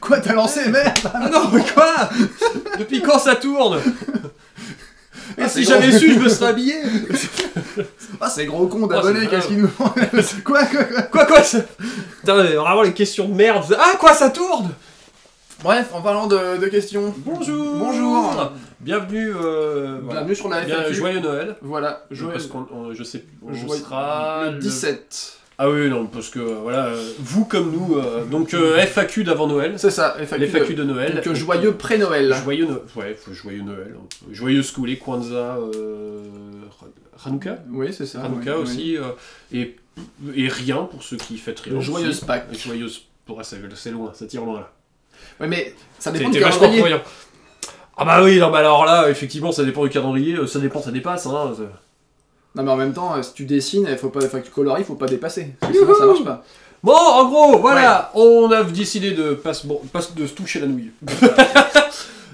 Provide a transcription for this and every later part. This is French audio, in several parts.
Quoi, t'as lancé, merde? Ah non, mais quoi? Depuis quand ça tourne? Et si c'est j'avais gros. su, je me serais habillé. Ah, c'est gros con d'abonnés, c'est qu'est-ce qu'ils nous font? Quoi? Quoi ça... Putain, vraiment les questions de merde. Ah, quoi, ça tourne? Bref, en parlant de questions. Bonjour. Bonjour. Bienvenue. Voilà. Bienvenue sur la Bien, FAQ. joyeux Noël. Voilà, Parce qu'on, je sais, on Joyeux- sera le 17. Ah oui, non, parce que voilà, vous comme nous, donc FAQ d'avant Noël. C'est ça, FAQ. Les FAQ de Noël. Donc, joyeux pré-Noël. Joyeux Noël. Ouais, joyeux Noël. Joyeux Skoulet, Kwanzaa, Hanouka. Oui, c'est ça. Hanouka oui, aussi. Et rien pour ceux qui fêtent rien. Joyeuse aussi. Pâques. Joyeuse. Ouais, c'est loin, ça tire loin là. Oui, mais ça dépend du C'était vachement calendrier. croyant. Ah bah oui, non, bah alors là, effectivement, ça dépend du calendrier, ça dépend, ça dépasse. Hein. Non, mais en même temps, si tu dessines, faut que tu colories, faut pas dépasser. Sinon, ça marche pas. Bon, en gros, voilà, on a décidé de de se toucher la nouille.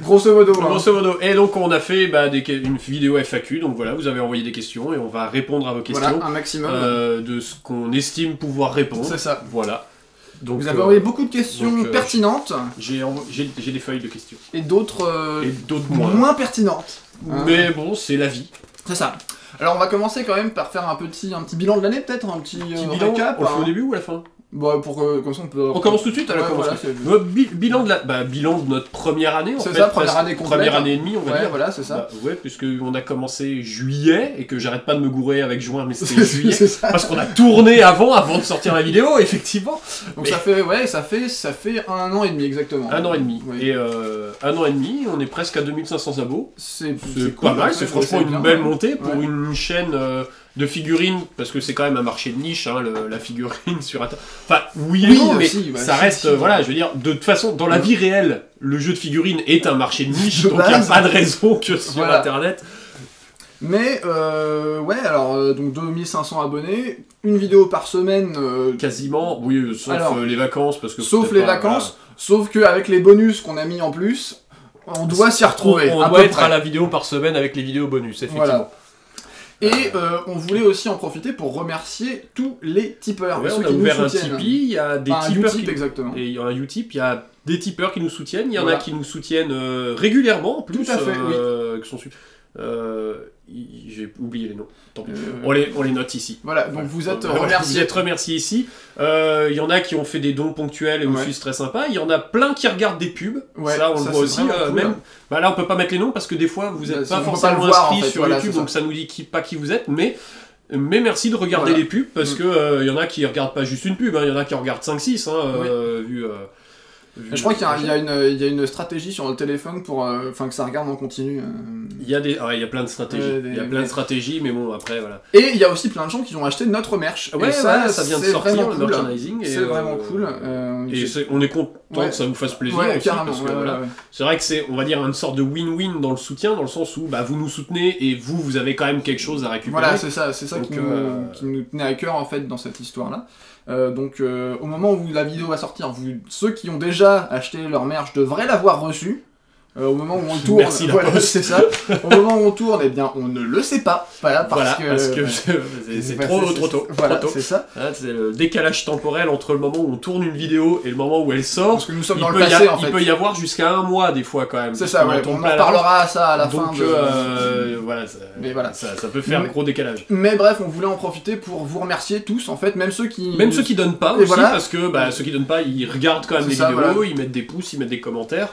Grosso modo. hein. Grosso modo. Et donc on a fait une vidéo FAQ, donc voilà, vous avez envoyé des questions et on va répondre à vos questions. Voilà, un maximum. De ce qu'on estime pouvoir répondre. C'est ça. Voilà. Donc, Vous avez envoyé beaucoup de questions pertinentes J'ai des feuilles de questions. et d'autres Et d'autres moins. moins pertinentes. Hein. Mais bon, c'est la vie. C'est ça. Alors on va commencer quand même par faire un petit bilan de l'année peut-être, un petit Bilan, récap. on le fait au hein. début ou à la fin? Bon, pour comme ça on peut... On commence tout de suite à la Ouais, commence. voilà, c'est- Bilan de notre première année en fait. C'est ça, première presque. année complète. Première année et demie, on va Ouais, dire. voilà, c'est ça. Bah, ouais, puisque on a commencé juillet et que j'arrête pas de me gourer avec juin, mais c'était juillet. C'est ça. Parce qu'on a tourné avant de sortir la vidéo, effectivement. Donc Mais- ça fait 1 an et demi exactement. 1 an et demi. Oui. Et 1 an et demi, on est presque à 2500 abos. C'est C'est cool, pas mal, ouais, c'est franchement c'est une bien, belle ouais. montée pour Ouais. une chaîne de figurines, parce que c'est quand même un marché de niche, hein, la figurine sur Internet. Enfin, oui et Oui, non, mais aussi, bah, ça si, reste, si. voilà, je veux dire, de toute façon, dans la vie réelle, le jeu de figurines est un marché de niche, De donc il n'y a base. pas de raison que sur Voilà. Internet. Mais ouais, alors donc 2500 abonnés, une vidéo par semaine, Quasiment, oui, sauf Alors, les vacances, parce que... sauf peut-être les pas, vacances, sauf qu'avec les bonus qu'on a mis en plus, on doit s'y retrouver. On à doit peu être près. à la vidéo par semaine avec les vidéos bonus, effectivement. Voilà. Et on voulait aussi en profiter pour remercier tous les tipeurs, Ouais, ceux on a qui nous ouvert un soutiennent. Tipeee, il y a des Enfin, un tipeurs Utip, qui... exactement. Et il y a un Utip, il y a des tipeurs qui nous soutiennent, il y en Voilà. a qui nous soutiennent régulièrement en plus. Tout à fait, qui sont j'ai oublié les noms, tant pis. On les note ici. Voilà, donc vous êtes Vous remerciés. êtes remerciés ici. Il y en a qui ont fait des dons ponctuels et Ouais. aussi c'est très sympa. Il y en a plein qui regardent des pubs. Ouais, ça, on le ça, voit c'est aussi. vraiment cool. Même, bah là, on peut pas mettre les noms parce que des fois, vous Bah, êtes on pas peut pas forcément le voir, inscrits en fait, sur voilà, YouTube, c'est donc ça. ça nous dit pas qui vous êtes, mais merci de regarder Voilà. les pubs parce que il y en a qui regardent pas juste une pub, il y en a qui regardent 5-6 vu Je crois qu'il y a une stratégie sur le téléphone pour que ça regarde en continu. il y a plein de stratégies. Il y a plein de mais- stratégies, mais bon, après, voilà. Et il y a aussi plein de gens qui ont acheté notre merch. Ouais, et ça vient de c'est sortir, vraiment le cool. merchandising. C'est vraiment cool. Et on est content Ouais. que ça vous fasse plaisir Ouais, aussi, carrément. parce que ouais, voilà. ouais. C'est vrai que c'est, on va dire, une sorte de win-win dans le soutien, dans le sens où vous nous soutenez et vous avez quand même quelque chose à récupérer. Voilà, c'est ça Donc, qui nous tenait à cœur en fait dans cette histoire-là. Au moment où la vidéo va sortir, ceux qui ont déjà acheté leur merch devraient l'avoir reçu. Au moment où on tourne, Merci, la voilà, poste. c'est ça. Au moment où on tourne, eh bien, on ne le sait pas. Voilà, parce que c'est bah, trop tôt. Voilà, trop tôt. c'est ça. Hein, c'est le décalage temporel entre le moment où on tourne une vidéo et le moment où elle sort. Parce que nous sommes Il dans le peut passé, en il fait. peut y avoir jusqu'à 1 mois des fois quand même. C'est parce ça, qu'on ouais. tombe On pas à en l'avance. parlera à ça à la fin Donc de... voilà, Mais voilà. ça peut faire un Mais- gros décalage. Mais bref, on voulait en profiter pour vous remercier tous, en fait, même ceux qui... Même ceux qui donnent pas Et aussi, voilà. parce que ceux qui donnent pas, ils regardent quand même C'est les ça, vidéos, voilà. ils mettent des pouces, ils mettent des commentaires.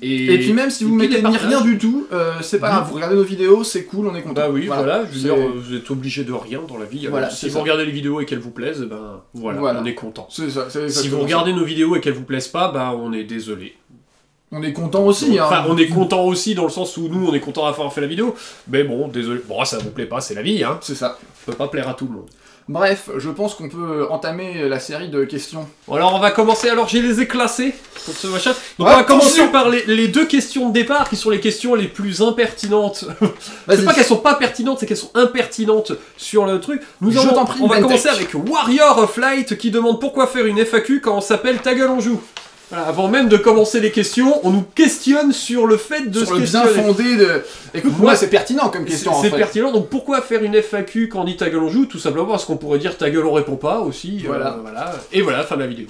Et puis même si vous puis mettez les ni partages. rien du tout, c'est pas grave, vous regardez nos vidéos, c'est cool, on est content. Bah oui, voilà, je veux C'est- dire, vous êtes obligé de rien dans la vie. Voilà, si c'est vous ça. regardez les vidéos et qu'elles vous plaisent, ben voilà, on est content. C'est ça, c'est Si exactement vous regardez nos vidéos et qu'elles vous plaisent pas, ben on est désolé. ça. On est content aussi, hein. Enfin, on est content aussi dans le sens où nous, on est content d'avoir fait la vidéo. Mais bon, désolé. Bon, ça vous plaît pas, c'est la vie, hein. C'est ça. On peut pas plaire à tout le monde. Bref, je pense qu'on peut entamer la série de questions. Bon, alors on va commencer. Alors, je les ai classées pour ce machin. Donc, Ouais, on va commencer attention. par les deux questions de départ qui sont les questions les plus impertinentes. Vas-y. C'est pas qu'elles sont pas pertinentes, c'est qu'elles sont impertinentes sur le truc. Je t'en prie, on va Bentech. commencer avec Warrior of Light qui demande pourquoi faire une FAQ quand on s'appelle Ta gueule on joue. Voilà, avant même de commencer les questions, on nous questionne sur le fait de sur le bien fondé de... Écoute, moi c'est pertinent comme question en fait. C'est pertinent, donc pourquoi faire une FAQ quand on dit ta gueule on joue? Tout simplement parce qu'on pourrait dire ta gueule on répond pas aussi. Voilà. Voilà. Et voilà, fin de la vidéo.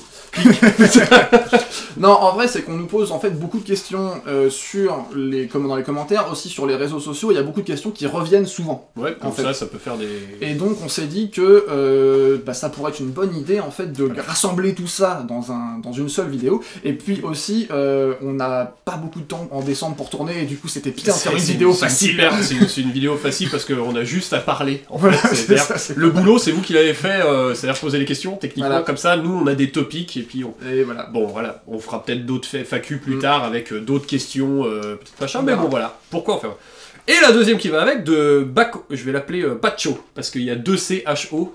Non, en vrai, c'est qu'on nous pose en fait beaucoup de questions dans les commentaires, aussi sur les réseaux sociaux. Il y a beaucoup de questions qui reviennent souvent. Ouais, comme ça peut faire des... Et donc, on s'est dit que ça pourrait être une bonne idée en fait de rassembler tout ça dans une seule vidéo. Et puis aussi, on n'a pas beaucoup de temps en décembre pour tourner, et du coup, c'était bien de faire une vidéo facile. C'est une vidéo facile parce qu'on a juste à parler. En fait. Voilà, le boulot, c'est vous qui l'avez fait, c'est-à-dire poser les questions techniquement. Voilà. Comme ça, nous, on a des topics et puis Et voilà. Bon, voilà, on fera peut-être d'autres FAQ plus tard avec d'autres questions, peut-être machin, mais bon, voilà. Pourquoi on fait... Et la deuxième qui va avec, de Baco, je vais l'appeler Bacho, parce qu'il y a 2 CHO,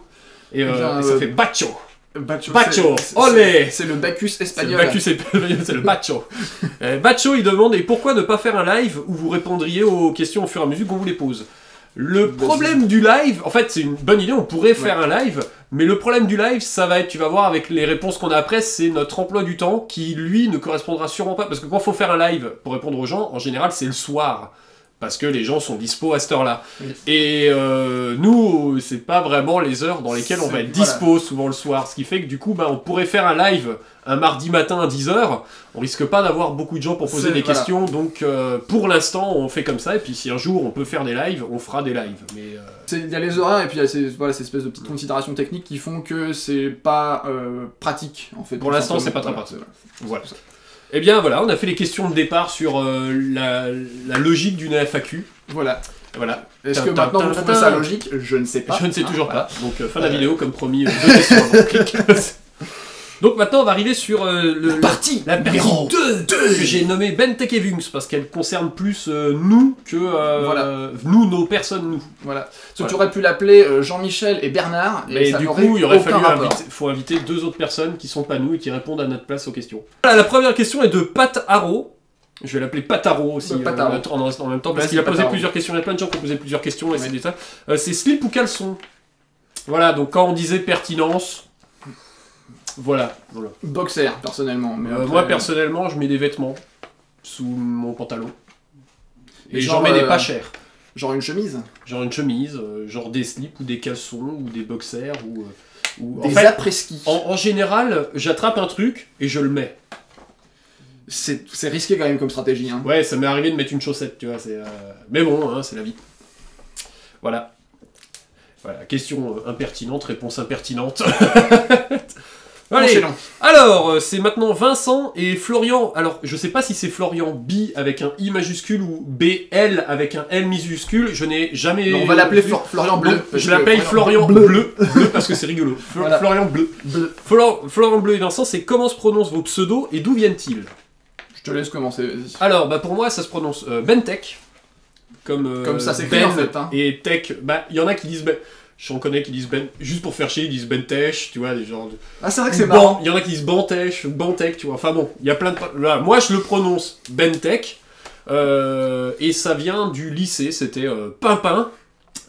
et ça fait Bacho. Bacho, olé! C'est le Bacchus espagnol. C'est le Bacho. Bacho, il demande, et pourquoi ne pas faire un live où vous répondriez aux questions au fur et à mesure qu'on vous les pose? Le problème du live, en fait c'est une bonne idée, on pourrait faire un live, mais le problème du live, ça va être, tu vas voir avec les réponses qu'on a après, c'est notre emploi du temps qui, lui, ne correspondra sûrement pas, parce que quand il faut faire un live pour répondre aux gens, en général c'est le soir. Parce que les gens sont dispo à cette heure-là. Oui. Et nous, c'est pas vraiment les heures dans lesquelles on va être dispo, souvent le soir. Ce qui fait que du coup, on pourrait faire un live un mardi matin à 10h. On risque pas d'avoir beaucoup de gens pour poser des questions. Donc pour l'instant, on fait comme ça. Et puis si un jour on peut faire des lives, on fera des lives. Mais il y a les horaires et puis il y a ces espèces de petites considérations techniques qui font que c'est pas pratique en fait. Pour l'instant, c'est pas très pratique. Voilà. Eh bien voilà, on a fait les questions de départ sur la logique d'une FAQ. Voilà. Est-ce que maintenant vous trouvez ça logique? Je ne sais pas. Je ne sais toujours pas. Donc fin de la vidéo, comme promis, 2 questions avant clic. Donc maintenant on va arriver sur la partie 2 que j'ai nommée Bentech et Vunx parce qu'elle concerne plus nous que nous, nos personnes, nous. Voilà. Tu aurais pu l'appeler Jean-Michel et Bernard. Et du coup, il aurait fallu inviter 2 autres personnes qui sont pas nous et qui répondent à notre place aux questions. Voilà, la première question est de Pat Haro. Je vais l'appeler Pataro aussi en même temps parce qu'il a posé plusieurs questions. Il y a plein de gens qui ont posé plusieurs questions et c'est ça. C'est slip ou caleçon? Voilà, donc quand on disait pertinence. Voilà. Boxer, personnellement. Mais moi, personnellement, je mets des vêtements sous mon pantalon. Et j'en mets des pas chers. Genre une chemise? Genre une chemise, genre des slips ou des caleçons ou des boxers ou des après-ski. En général, j'attrape un truc et je le mets. C'est risqué quand même comme stratégie. Hein. Ouais, ça m'est arrivé de mettre une chaussette, tu vois. Mais bon, hein, c'est la vie. Voilà. Voilà, question impertinente, réponse impertinente. Allez, alors, c'est maintenant Vincent et Florian. Alors, je sais pas si c'est Florian B avec un I majuscule ou BL avec un L minuscule. Je n'ai jamais... Non, on va l'appeler Florian Bleu. Je l'appelle Florian Bleu parce que c'est rigolo. Voilà. Florian Bleu. Florian Bleu et Vincent, c'est comment se prononcent vos pseudos et d'où viennent-ils? Je te laisse commencer, vas-y. Alors, pour moi, ça se prononce Bentech. Comme ça s'écrit en fait. Hein. Et Tech, il y en a qui disent... J'en connais qui disent juste pour faire chier, ils disent Bentech, tu vois, des genres de... Ah, c'est vrai que c'est marrant. Il y en a qui disent Bantech, tu vois, enfin bon, il y a plein de... Là, moi, je le prononce Bentech, et ça vient du lycée, c'était Pimpin,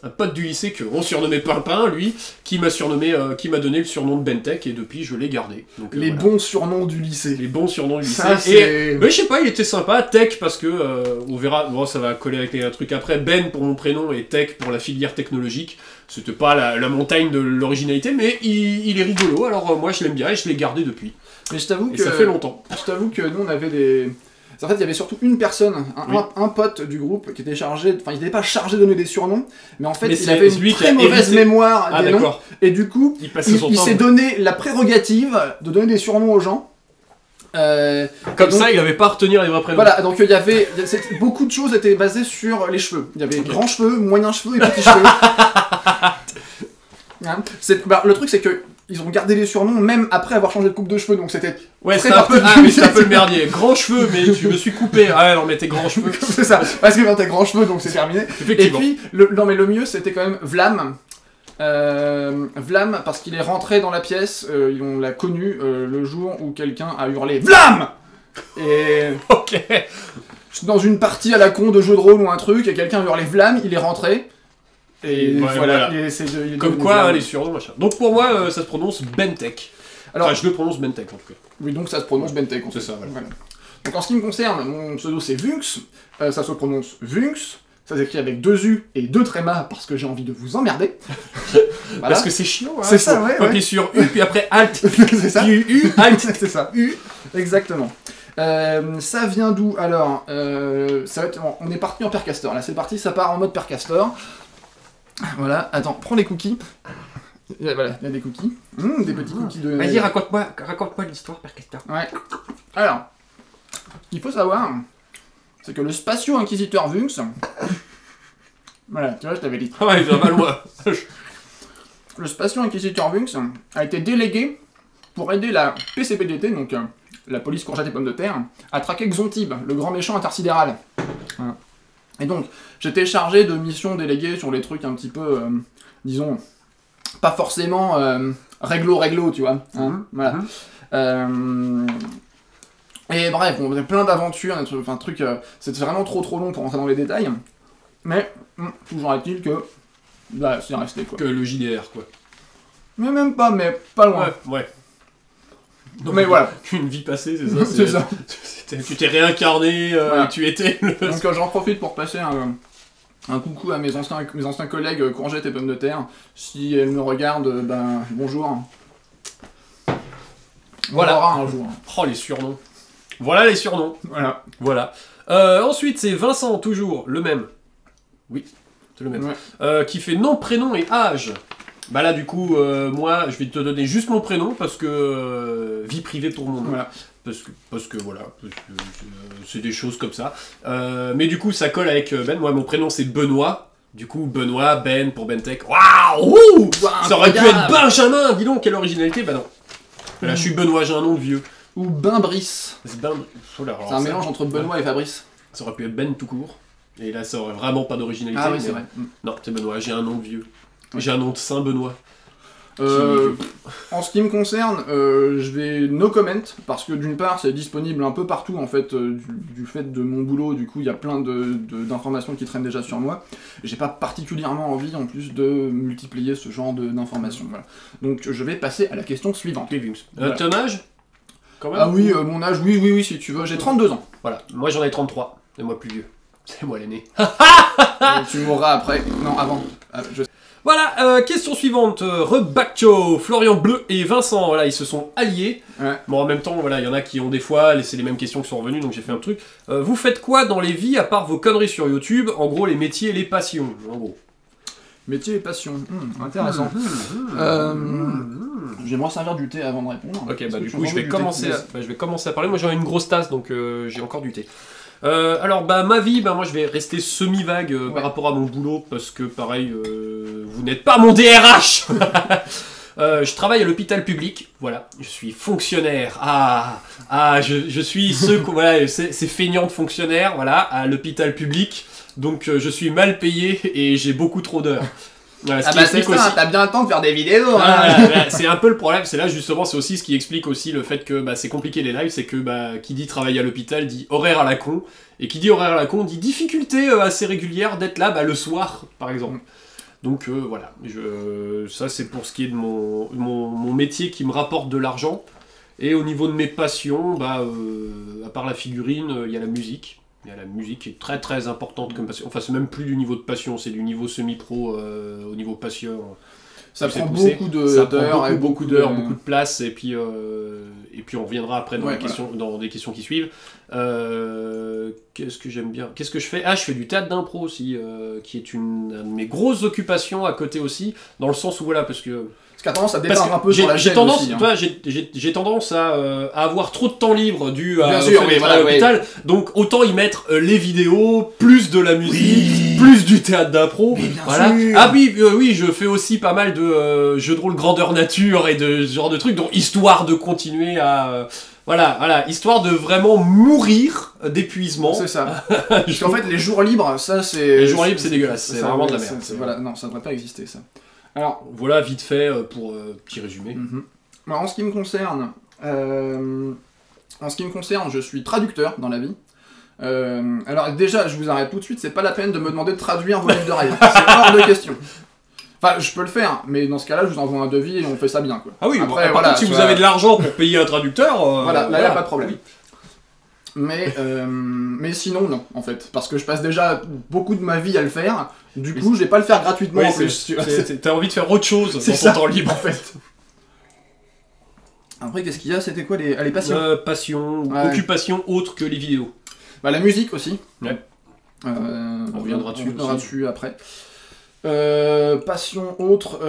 un pote du lycée qu'on surnommait Pimpin, lui, qui m'a donné le surnom de Bentech, et depuis, je l'ai gardé. Donc, les bons surnoms du lycée. Les bons surnoms du lycée. Mais je sais pas, il était sympa, Tech, parce que, on verra, bon, ça va coller avec un truc après, Ben pour mon prénom, et Tech pour la filière technologique. C'était pas la montagne de l'originalité, mais il est rigolo, alors moi je l'aime bien et je l'ai gardé depuis. Mais je t'avoue que... ça fait longtemps. Je t'avoue que nous on avait des... En fait il y avait surtout une personne, un pote du groupe qui était chargé... Enfin il n'était pas chargé de donner des surnoms, mais en fait il avait une très mauvaise mémoire des noms. Et du coup, il s'est donné la prérogative de donner des surnoms aux gens. Comme donc, ça, il n'avait pas à retenir les vrais prénoms. Voilà, donc il y avait beaucoup de choses étaient basées sur les cheveux. Il y avait grands cheveux, moyens cheveux et petits cheveux. Hein, le truc c'est que ils ont gardé les surnoms même après avoir changé de coupe de cheveux, donc c'était c'est un peu le merdier. Grands cheveux, mais je me suis coupé. Ah ouais, non mais tes grands cheveux. C'est ça, parce que t'as grands cheveux, donc c'est terminé. Et puis le mieux c'était quand même Vlam. Vlam, parce qu'il est rentré dans la pièce, on l'a connu le jour où quelqu'un a hurlé VLAM! Et ok, dans une partie à la con de jeu de rôle ou un truc, et quelqu'un a hurlé VLAM, il est rentré. Et voilà. Comme quoi, les surnoms, machin. Donc pour moi, ça se prononce Bentech. Alors, je le prononce Bentek en tout cas. Oui, donc ça se prononce Bentek. C'est ça, voilà. Donc en ce qui me concerne, mon pseudo c'est Vunx, ça se prononce Vunx, ça s'écrit avec 2 U et 2 trémas parce que j'ai envie de vous emmerder. Voilà. Parce que c'est chiant, hein. C'est ça, ouais. Faut appuyer sur U, puis après Alt. C'est ça. Puis U, Alt. C'est ça, U, exactement. Ça vient d'où? Alors, ça va être, on est parti en Percaster, là c'est parti, ça part en mode Percaster. Voilà, attends, prends les cookies. Voilà, il y a des cookies. Des petits cookies de... Vas-y, raconte-moi l'histoire, Percaster. Ouais. Alors, ce qu'il faut savoir, c'est que le Spatio-Inquisiteur Vunx... Voilà, tu vois, je t'avais dit. Ah ouais, il vient pas loin. Le Spatio-Inquisiteur Vunx a été délégué pour aider la PCPDT, donc la police courgette et pommes de terre, à traquer Xontib, le grand méchant intersidéral. Voilà. Et donc, j'étais chargé de missions déléguées sur les trucs un petit peu, disons, pas forcément réglo, tu vois. Hein, voilà. Et bref, on avait plein d'aventures, enfin trucs, c'était vraiment trop long pour rentrer dans les détails. Mais, toujours est-il que, là, c'est resté quoi. Que le JDR quoi. Mais même pas, mais pas loin. Ouais. Donc, mais voilà. Une vie passée, c'est ça. C'est ça. Tu t'es réincarné, voilà. Et tu étais le... Donc j'en profite pour passer un coucou à mes anciens collègues courgettes et pommes de terre. Si elles me regardent, ben bonjour. Voilà. On verra un jour. Oh les surnoms. Voilà les surnoms. Voilà. Ensuite c'est Vincent, toujours le même. Oui, c'est le même. Ouais. Qui fait nom, prénom et âge. Bah là du coup, moi je vais te donner juste mon prénom parce que vie privée pour mon nom. Voilà. Parce que voilà, c'est des choses comme ça. Mais du coup ça colle avec Ben. Moi mon prénom c'est Benoît. Du coup Benoît, Ben pour Bentek. Waouh, ça aurait pu être Benjamin. Dis donc quelle originalité. Bah non. Là je suis Benoît, j'ai un nom de vieux. Ou Ben Brice. C'est un mélange entre Benoît et Fabrice. Ça aurait pu être Ben tout court. Et là ça aurait vraiment pas d'originalité. Ah oui c'est vrai. Non c'est Benoît, j'ai un nom de vieux. J'ai un nom de Saint Benoît. En ce qui me concerne, je vais no comment, parce que d'une part c'est disponible un peu partout en fait, du fait de mon boulot, du coup il y a plein d'informations qui traînent déjà sur moi. J'ai pas particulièrement envie en plus de multiplier ce genre d'informations. Voilà. Donc je vais passer à la question suivante. Voilà. Ton âge quand même. Ah oui, mon âge, oui si tu veux, j'ai 32 ans. Voilà, moi j'en ai 33, et moi plus vieux. C'est moi l'aîné. Tu mourras après, non avant. Voilà, question suivante, Rebaccio, Florian Bleu et Vincent, voilà, ils se sont alliés. Ouais. Bon, en même temps, voilà, il y en a qui ont des fois, c'est les mêmes questions qui sont revenues, donc j'ai fait un truc. Vous faites quoi dans les vies à part vos conneries sur YouTube? En gros, les métiers et les passions, en gros. Métiers et passions, intéressant. J'aimerais servir du thé avant de répondre. Ok, bah du coup, je vais commencer à parler. Moi, j'ai une grosse tasse, donc j'ai encore du thé. Alors bah ma vie, bah moi je vais rester semi-vague par rapport à mon boulot parce que pareil, vous n'êtes pas mon DRH. Je travaille à l'hôpital public, voilà, je suis fonctionnaire. Je suis voilà, ces feignants de fonctionnaires, voilà, à l'hôpital public. Donc je suis mal payé et j'ai beaucoup trop d'heures. Voilà, c'est ça, t'as bien le temps de faire des vidéos. C'est un peu le problème, c'est là justement, c'est aussi ce qui explique aussi le fait que c'est compliqué les lives, c'est que qui dit travailler à l'hôpital dit horaire à la con, et qui dit horaire à la con dit difficulté assez régulière d'être là le soir par exemple. Donc voilà, ça c'est pour ce qui est de mon métier qui me rapporte de l'argent, et au niveau de mes passions, à part la figurine, il y a la musique. Il y a la musique qui est très très importante comme passion. Enfin, c'est même plus du niveau de passion, c'est du niveau semi-pro au niveau passion. Ça prend beaucoup d'heures, beaucoup de place, et puis on reviendra après dans des questions qui suivent. Qu'est-ce que j'aime bien? Qu'est-ce que je fais? Je fais du théâtre d'impro aussi, qui est une de mes grosses occupations à côté aussi, dans le sens où voilà, parce que qui a tendance à déteindre un peu sur la chaîne aussi. J'ai tendance à avoir trop de temps libre dû à l'hôpital, donc autant y mettre les vidéos, plus de la musique, plus du théâtre d'impro. Voilà. Ah oui, je fais aussi pas mal de jeux de rôle grandeur nature et de ce genre de trucs, donc histoire de continuer à... Voilà, histoire de vraiment mourir d'épuisement. C'est ça. Parce qu'en fait, les jours libres, ça c'est... Les jours libres, c'est dégueulasse, c'est vraiment de la merde. Voilà, non, ça ne devrait pas exister, ça. Alors, voilà, vite fait, pour petit résumé. Alors, en ce qui me concerne, je suis traducteur dans la vie. Alors déjà, je vous arrête tout de suite, c'est pas la peine de me demander de traduire vos livres de rêve. C'est hors de question. Enfin, je peux le faire, mais dans ce cas-là, je vous envoie un devis et on fait ça bien, quoi. Ah oui, après, par contre, si vous avez de l'argent pour payer un traducteur... voilà, là, il n'y a pas de problème. Oui. Mais sinon, non, en fait. Parce que je passe déjà beaucoup de ma vie à le faire. Du coup, je vais pas le faire gratuitement en plus. T'as envie de faire autre chose dans ton temps libre, en fait. Après, qu'est-ce qu'il y a? C'était quoi les passions? Passion, occupation autre que les vidéos. Bah, la musique aussi. Ouais. On reviendra dessus. On reviendra dessus après. Passion autre.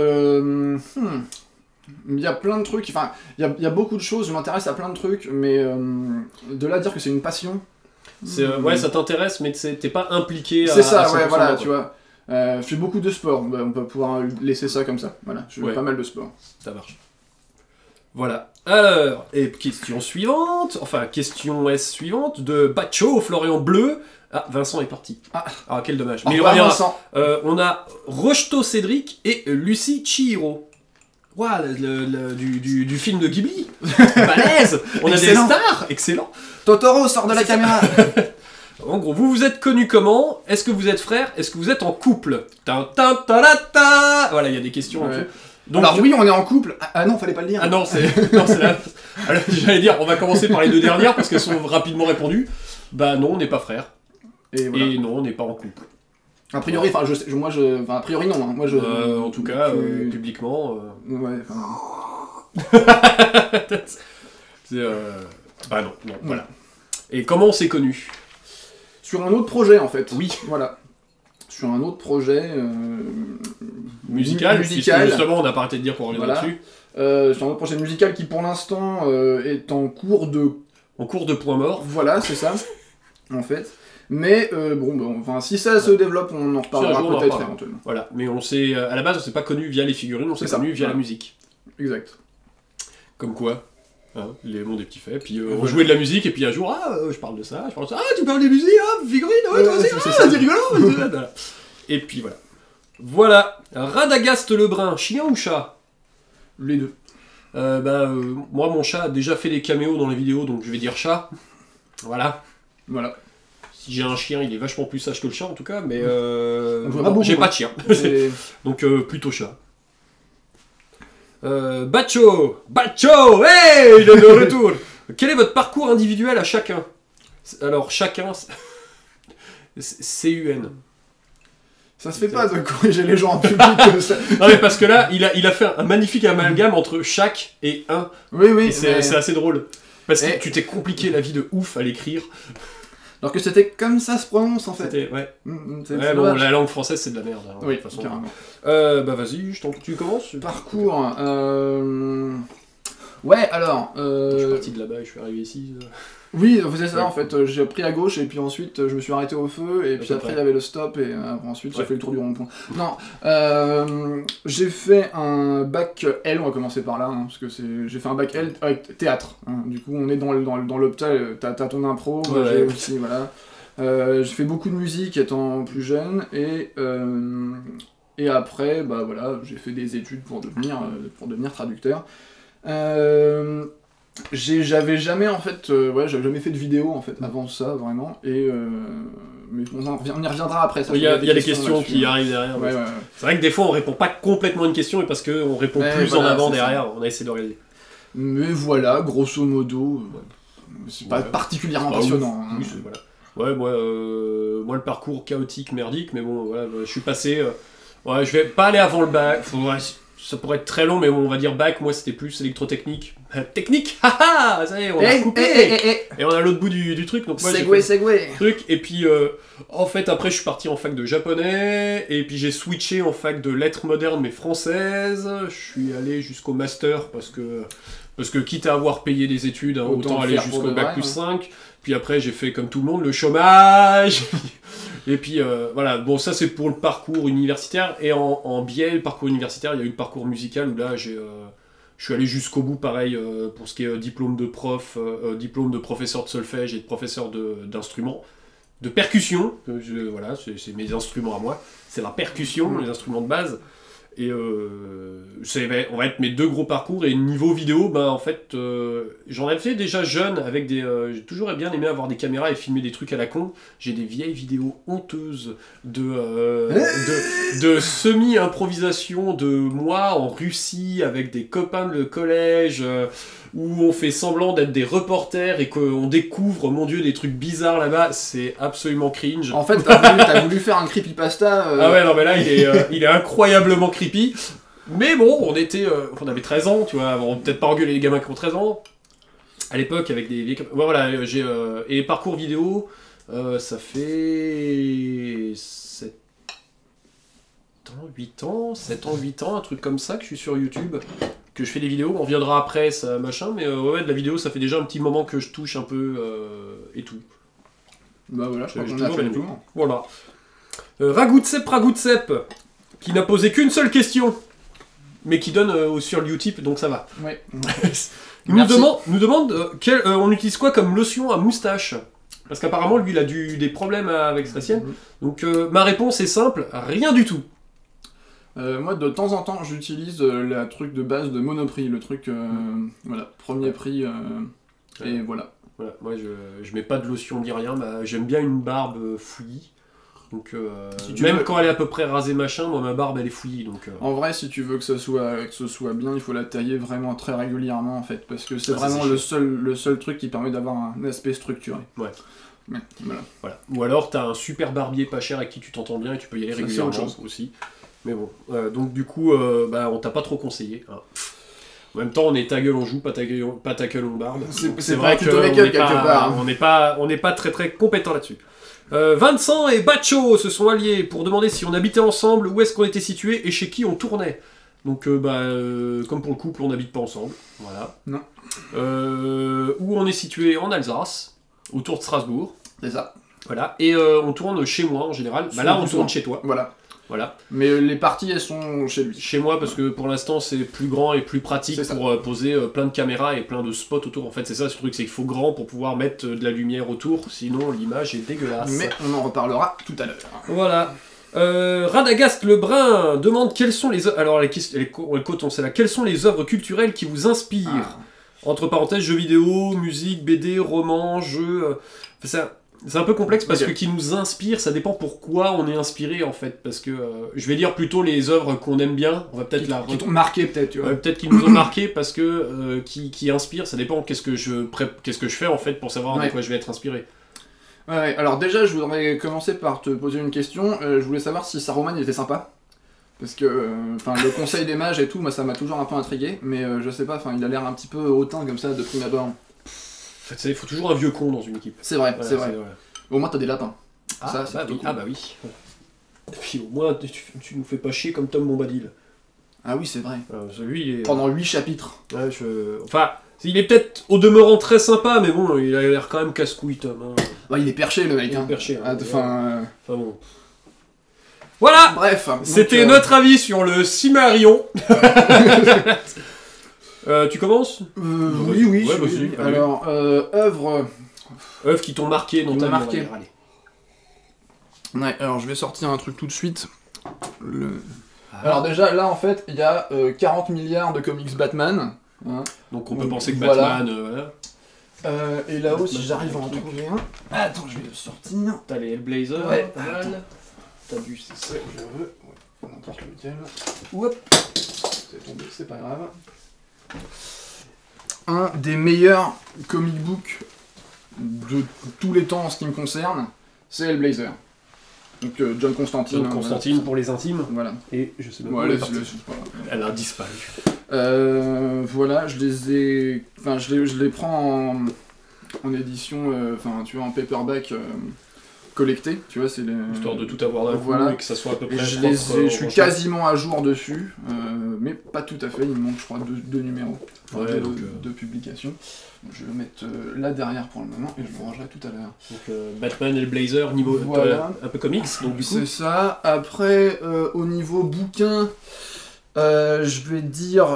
Il y a plein de trucs, enfin, il y a beaucoup de choses, je m'intéresse à plein de trucs, mais de là à dire que c'est une passion... Ouais, ça t'intéresse, mais t'es pas impliqué à... C'est ça, ouais, voilà, tu vois. Je fais beaucoup de sport, on peut pouvoir laisser ça comme ça, voilà, je fais pas mal de sport. Ça marche. Voilà. Alors, et question suivante, enfin, question S suivante, de Bacho, Florian Bleu. Ah, Vincent est parti. Ah, quel dommage. Mais il reviendra. On a Rocheto Cédric et Lucie Chihiro. Waouh, du film de Ghibli. Balèze. On a des stars. Excellent. Totoro sort de la caméra. En gros, vous êtes connus comment? Est-ce que vous êtes frères? Est-ce que vous êtes en couple? Voilà, il y a des questions. Ouais. Donc, alors oui, on est en couple. Ah non, fallait pas le dire. Ah non, c'est là. Alors, j'allais dire, on va commencer par les deux dernières parce qu'elles sont rapidement répondues. Bah non, on n'est pas frères. Et non, on n'est pas en couple. A priori, enfin, a priori non. Hein. Moi, en tout cas, publiquement. Ouais. Bah non, voilà. Et comment on s'est connus? Sur un autre projet, en fait. Oui. Voilà. Sur un autre projet musical. Justement, on n'a pas arrêté de dire qu'on reviendra dessus. Sur un autre projet musical qui, pour l'instant, est en cours de... En cours de point mort. Voilà, c'est ça. En fait. Mais enfin, si ça se développe, on en reparlera peut-être éventuellement. Voilà, mais on s'est à la base, on s'est pas connu via les figurines, on s'est connu via la musique. Exact. Comme quoi, hein, les mondes des petits faits. Puis on jouait de la musique et puis un jour, je parle de ça, ah tu parles des musiques, figurines, ouais toi aussi, c'est rigolo. Voilà. Et puis voilà. Voilà, Radagast Lebrun, chien ou chat? Les deux. Moi mon chat a déjà fait des caméos dans les vidéos, donc je vais dire chat. Voilà. Si j'ai un chien, il est vachement plus sage que le chat en tout cas, mais j'ai pas de chien. Donc plutôt chat. Bacho, hey, il est de retour. Quel est votre parcours individuel à chacun? Alors chacun, CUN. Ça se fait pas de corriger les gens en public comme ça. Non mais parce que là, il a fait un magnifique amalgame entre chaque et un. Oui. C'est assez drôle. Parce que tu t'es compliqué la vie de ouf à l'écrire. Alors que c'était comme ça se prononce en fait. Ouais. Bon, la langue française c'est de la merde. Hein, oui, de toute façon. Carrément. Bah vas-y, tu commences. Parcours. Ouais, alors. Je suis parti de là-bas et je suis arrivé ici. Oui, c'est ça en fait. J'ai pris à gauche et puis ensuite je me suis arrêté au feu et puis après il y avait le stop et ensuite j'ai fait le tour du rond-point. Non, j'ai fait un bac L, on va commencer par là, hein, parce que j'ai fait un bac L avec théâtre. Hein. Du coup, on est dans l'hôpital, t'as ton impro, j'ai aussi, voilà. J'ai fait beaucoup de musique étant plus jeune et après, bah voilà, j'ai fait des études pour devenir traducteur. J'avais jamais en fait, j'avais jamais fait de vidéo en fait avant ça vraiment mais on y reviendra après. Il y a des questions qui arrivent derrière. Ouais. C'est vrai que des fois on répond pas complètement à une question et parce qu'on répond plus en avant derrière, on a essayé d'organiser. Mais voilà, grosso modo, c'est pas particulièrement passionnant. Oui, voilà. Ouais, moi le parcours chaotique, merdique, mais bon, voilà, je suis passé. Je vais pas aller avant le bac. Ça pourrait être très long, mais bon, on va dire bac. Moi, c'était plus électrotechnique. Technique, haha, ça y est, on a coupé. Et on a l'autre bout du truc. Donc moi, segway. Truc. Et puis, en fait, après, je suis parti en fac de japonais. Et puis, j'ai switché en fac de lettres modernes, mais françaises. Je suis allé jusqu'au master parce que quitte à avoir payé des études, hein, autant aller jusqu'au bac plus 5. Puis après, j'ai fait comme tout le monde, le chômage. Et puis voilà, bon ça c'est pour le parcours universitaire, et en biais, le parcours universitaire, il y a eu le parcours musical où là je suis allé jusqu'au bout, pareil, pour ce qui est diplôme de prof, diplôme de professeur de solfège et de professeur d'instruments, de percussion, voilà, c'est mes instruments à moi, c'est la percussion, les instruments de base, Et on va être mes 2 gros parcours. Et niveau vidéo, en fait, j'en ai fait déjà jeune avec des. J'ai toujours bien aimé avoir des caméras et filmer des trucs à la con. J'ai des vieilles vidéos honteuses de semi-improvisation de moi en Russie avec des copains de collège. Où on fait semblant d'être des reporters et qu'on découvre, mon Dieu, des trucs bizarres là-bas, c'est absolument cringe. En fait, t'as voulu faire un creepypasta. Ah ouais, non, mais là, il est incroyablement creepy. Mais bon, on avait 13 ans, tu vois, on peut-être pas engueuler les gamins qui ont 13 ans. À l'époque, avec des vieilles... Voilà, et parcours vidéo, ça fait... 8 ans, un truc comme ça, que je suis sur YouTube, que je fais des vidéos, on reviendra après, ça, machin, mais ouais, de la vidéo, ça fait déjà un petit moment que je touche un peu, et tout. Bah voilà, je crois qu'on a fait le tour. Voilà. Ragoutsep, qui n'a posé qu'une seule question, mais qui donne sur le Utip, donc ça va. Ouais. nous demande on utilise quoi comme lotion à moustache? Parce qu'apparemment, lui, il a des problèmes avec sa sienne. Donc, ma réponse est simple, rien du tout. Moi, de temps en temps, j'utilise le truc de base de Monoprix, le truc, voilà, premier prix, et voilà. Voilà. Moi, je mets pas de lotion ni rien, j'aime bien une barbe fouillie. Donc, quand elle est à peu près rasée machin, moi ma barbe elle est fouillie. Donc, En vrai, si tu veux que ce soit bien, il faut la tailler vraiment très régulièrement en fait, parce que c'est vraiment le seul truc qui permet d'avoir un aspect structuré. Ouais. Mais, voilà. Ou alors t'as un super barbier pas cher avec qui tu t'entends bien et tu peux y aller régulièrement aussi. Mais bon, donc du coup, on t'a pas trop conseillé. Hein. En même temps, on est ta gueule on joue, pas ta gueule on barbe. C'est vrai qu'on n'est pas très très compétent là-dessus. Vincent et Bacho se sont alliés pour demander si on habitait ensemble, où est-ce qu'on était situé et chez qui on tournait. Donc, comme pour le couple, on n'habite pas ensemble. Voilà. Non. Où on est situé en Alsace, autour de Strasbourg. C'est ça. Voilà. Et on tourne chez moi en général. Là, on tourne chez toi. Voilà. Mais les parties, elles sont chez lui. Chez moi, parce que pour l'instant, c'est plus grand et plus pratique pour poser plein de caméras et plein de spots autour. En fait, c'est ça, ce truc, c'est qu'il faut grand pour pouvoir mettre de la lumière autour, sinon l'image est dégueulasse. Mais on en reparlera tout à l'heure. Voilà. Radagast Lebrun demande quelles sont les... Alors, quelles sont les œuvres culturelles qui vous inspirent Entre parenthèses, jeux vidéo, musique, BD, romans, jeux... C'est un peu complexe parce que qui nous inspire, ça dépend pourquoi on est inspiré en fait. Parce que je vais dire plutôt les œuvres qu'on aime bien. On va peut-être qui t'ont marqué peut-être, tu vois. Peut-être qu'ils nous ont marqué parce que qui inspire, ça dépend qu'est-ce que je fais en fait pour savoir de quoi je vais être inspiré. Ouais, alors déjà je voudrais commencer par te poser une question. Je voulais savoir si Saruman il était sympa. Parce que le conseil des mages et tout, moi ça m'a toujours un peu intrigué. Mais je sais pas, il a l'air un petit peu hautain comme ça de prime abord. En fait, il faut toujours un vieux con dans une équipe. C'est vrai, c'est vrai. Au moins t'as des lapins. Ah bah oui. Et puis au moins tu nous fais pas chier comme Tom Bombadil. Ah oui, c'est vrai. Celui pendant 8 chapitres. Ouais, enfin, il est peut-être au demeurant très sympa, mais bon, il a l'air quand même casse-couille, Tom. Hein. Bah, il est perché, le mec. Il est perché. Enfin bon. Voilà. Bref. C'était notre avis sur le Cimmerion. Tu commences Oui. Vas-y. Alors, œuvres qui t'ont marqué dans ta vie. Ouais, alors je vais sortir un truc tout de suite. Alors déjà, là en fait, il y a 40 milliards de comics Batman. Hein. Donc on peut penser que Batman... et là-haut, si j'arrive à en trouver un... Attends, je vais le sortir. T'as les Hellblazer, ouais. T'as du... C'est ça que je veux. Ouais, n'importe lequel. Hop. C'est tombé, c'est pas grave. Un des meilleurs comic books de tous les temps en ce qui me concerne, c'est Hellblazer. Donc John Constantine. John Constantine pour les intimes. Voilà. Et je sais pas. Elle a disparu. Voilà, je les prends en édition, tu vois, en paperback collecté, tu vois, c'est les... Histoire de tout avoir d'un coup et que ça soit à peu près je suis quasiment à jour dessus, mais pas tout à fait, il me manque je crois deux numéros de publication. Je vais le mettre là derrière pour le moment et je le rangerai tout à l'heure. Donc Batman et le Blazer niveau voilà. Un peu comics, donc du coup. C'est ça, après au niveau bouquin, je vais dire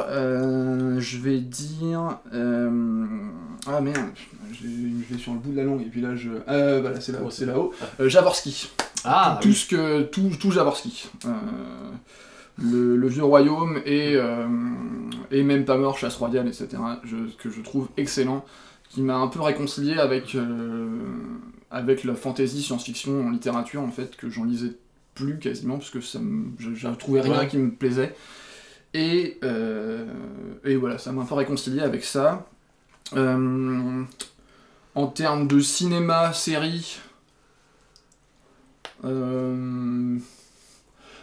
ah merde, je vais sur le bout de la langue et puis là voilà, c'est là-haut. Jaworski. Ah, tout Jaworski. le Vieux Royaume et Même pas mort, Chasse royale, etc. Que je trouve excellent, qui m'a un peu réconcilié avec la fantasy science-fiction en littérature, en fait, que j'en lisais plus quasiment, parce que je trouvais rien qui me plaisait. Et voilà, ça m'a un peu réconcilié avec ça. En termes de cinéma, série...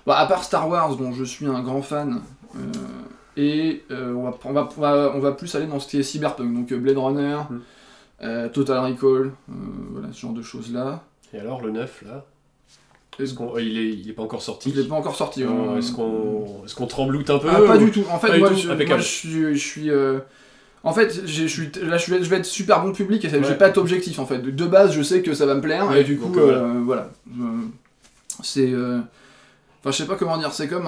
à part Star Wars, dont je suis un grand fan, on va plus aller dans ce qui est cyberpunk, donc Blade Runner, Total Recall, voilà, ce genre de choses-là. Et alors, le 9, là il est pas encore sorti. Il est pas encore sorti. Est-ce qu'on trembloute un peu pas du tout. En fait, moi, je suis... En fait, je vais être super bon public et j'ai pas d'objectif en fait. De base, je sais que ça va me plaire et du coup, voilà. C'est... Enfin, je sais pas comment dire, c'est comme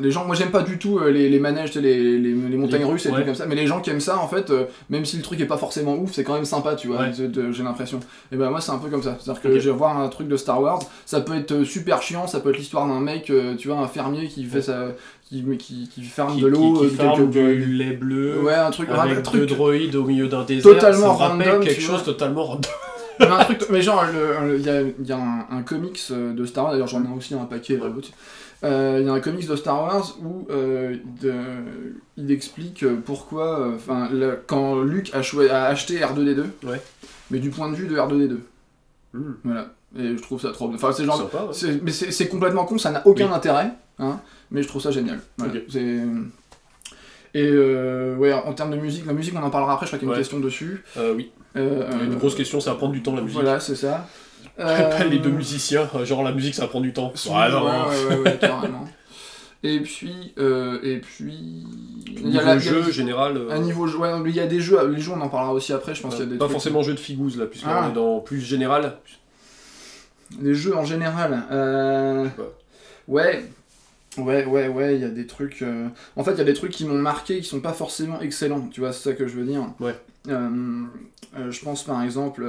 les gens, moi j'aime pas du tout les manèges, les montagnes russes et tout comme ça, mais les gens qui aiment ça, en fait, même si le truc est pas forcément ouf, c'est quand même sympa, tu vois, j'ai l'impression. Et ben moi c'est un peu comme ça, c'est-à-dire que je vais voir un truc de Star Wars, ça peut être super chiant, ça peut être l'histoire d'un mec, tu vois, un fermier qui fait ça... Qui ferme de l'eau, qui ferme du lait bleu, un truc avec deux droïdes au milieu d'un désert, totalement random, quelque chose totalement random. Mais genre, il y a un comics de Star Wars, d'ailleurs j'en ai aussi un paquet, il y a un comics de Star Wars où il explique pourquoi, quand Luke a acheté R2D2, mais du point de vue de R2D2. Voilà. Et je trouve ça trop... Enfin, c'est genre... Sympa, mais c'est complètement con, ça n'a aucun intérêt, hein, mais je trouve ça génial. Voilà. Okay. Et en termes de musique, la musique on en parlera après, je crois qu'il y a une question dessus. Oui. Une grosse question, ça va prendre du temps la musique. Voilà, c'est ça. Pas les deux musiciens, genre la musique ça va prendre du temps. Ouais, carrément. Et puis... il y a le jeu général... Un niveau jeu, il y a des jeux, les jeux on en parlera aussi après, je pense qu'il y a des pas trucs... forcément jeu de figouze là, puisqu'on est dans plus général. Les jeux en général, ouais, il y a des trucs... En fait, il y a des trucs qui m'ont marqué, qui sont pas forcément excellents, tu vois, c'est ça que je veux dire. Ouais. Je pense par exemple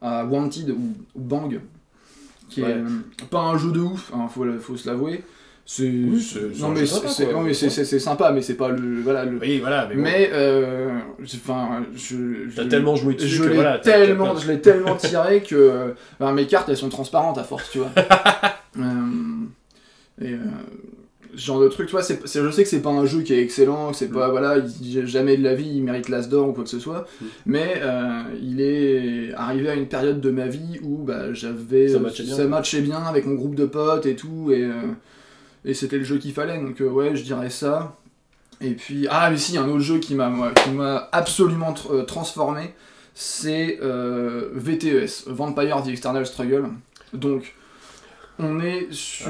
à Wanted ou Bang, qui est pas un jeu de ouf, hein, faut se l'avouer. C'est sympa, mais c'est pas le... Voilà, Oui, voilà, mais t'as tellement joué dessus je l'ai tellement tiré que mes cartes, elles sont transparentes à force, tu vois. Ce genre de truc, tu vois, je sais que c'est pas un jeu qui est excellent, que c'est pas, voilà, jamais de la vie il mérite l'as d'or ou quoi que ce soit, mais il est arrivé à une période de ma vie où ça matchait bien avec mon groupe de potes et tout, et c'était le jeu qu'il fallait, donc je dirais ça. Et puis, mais si, un autre jeu qui m'a absolument transformé, c'est VTES, Vampire The External Struggle. Donc, on est sur,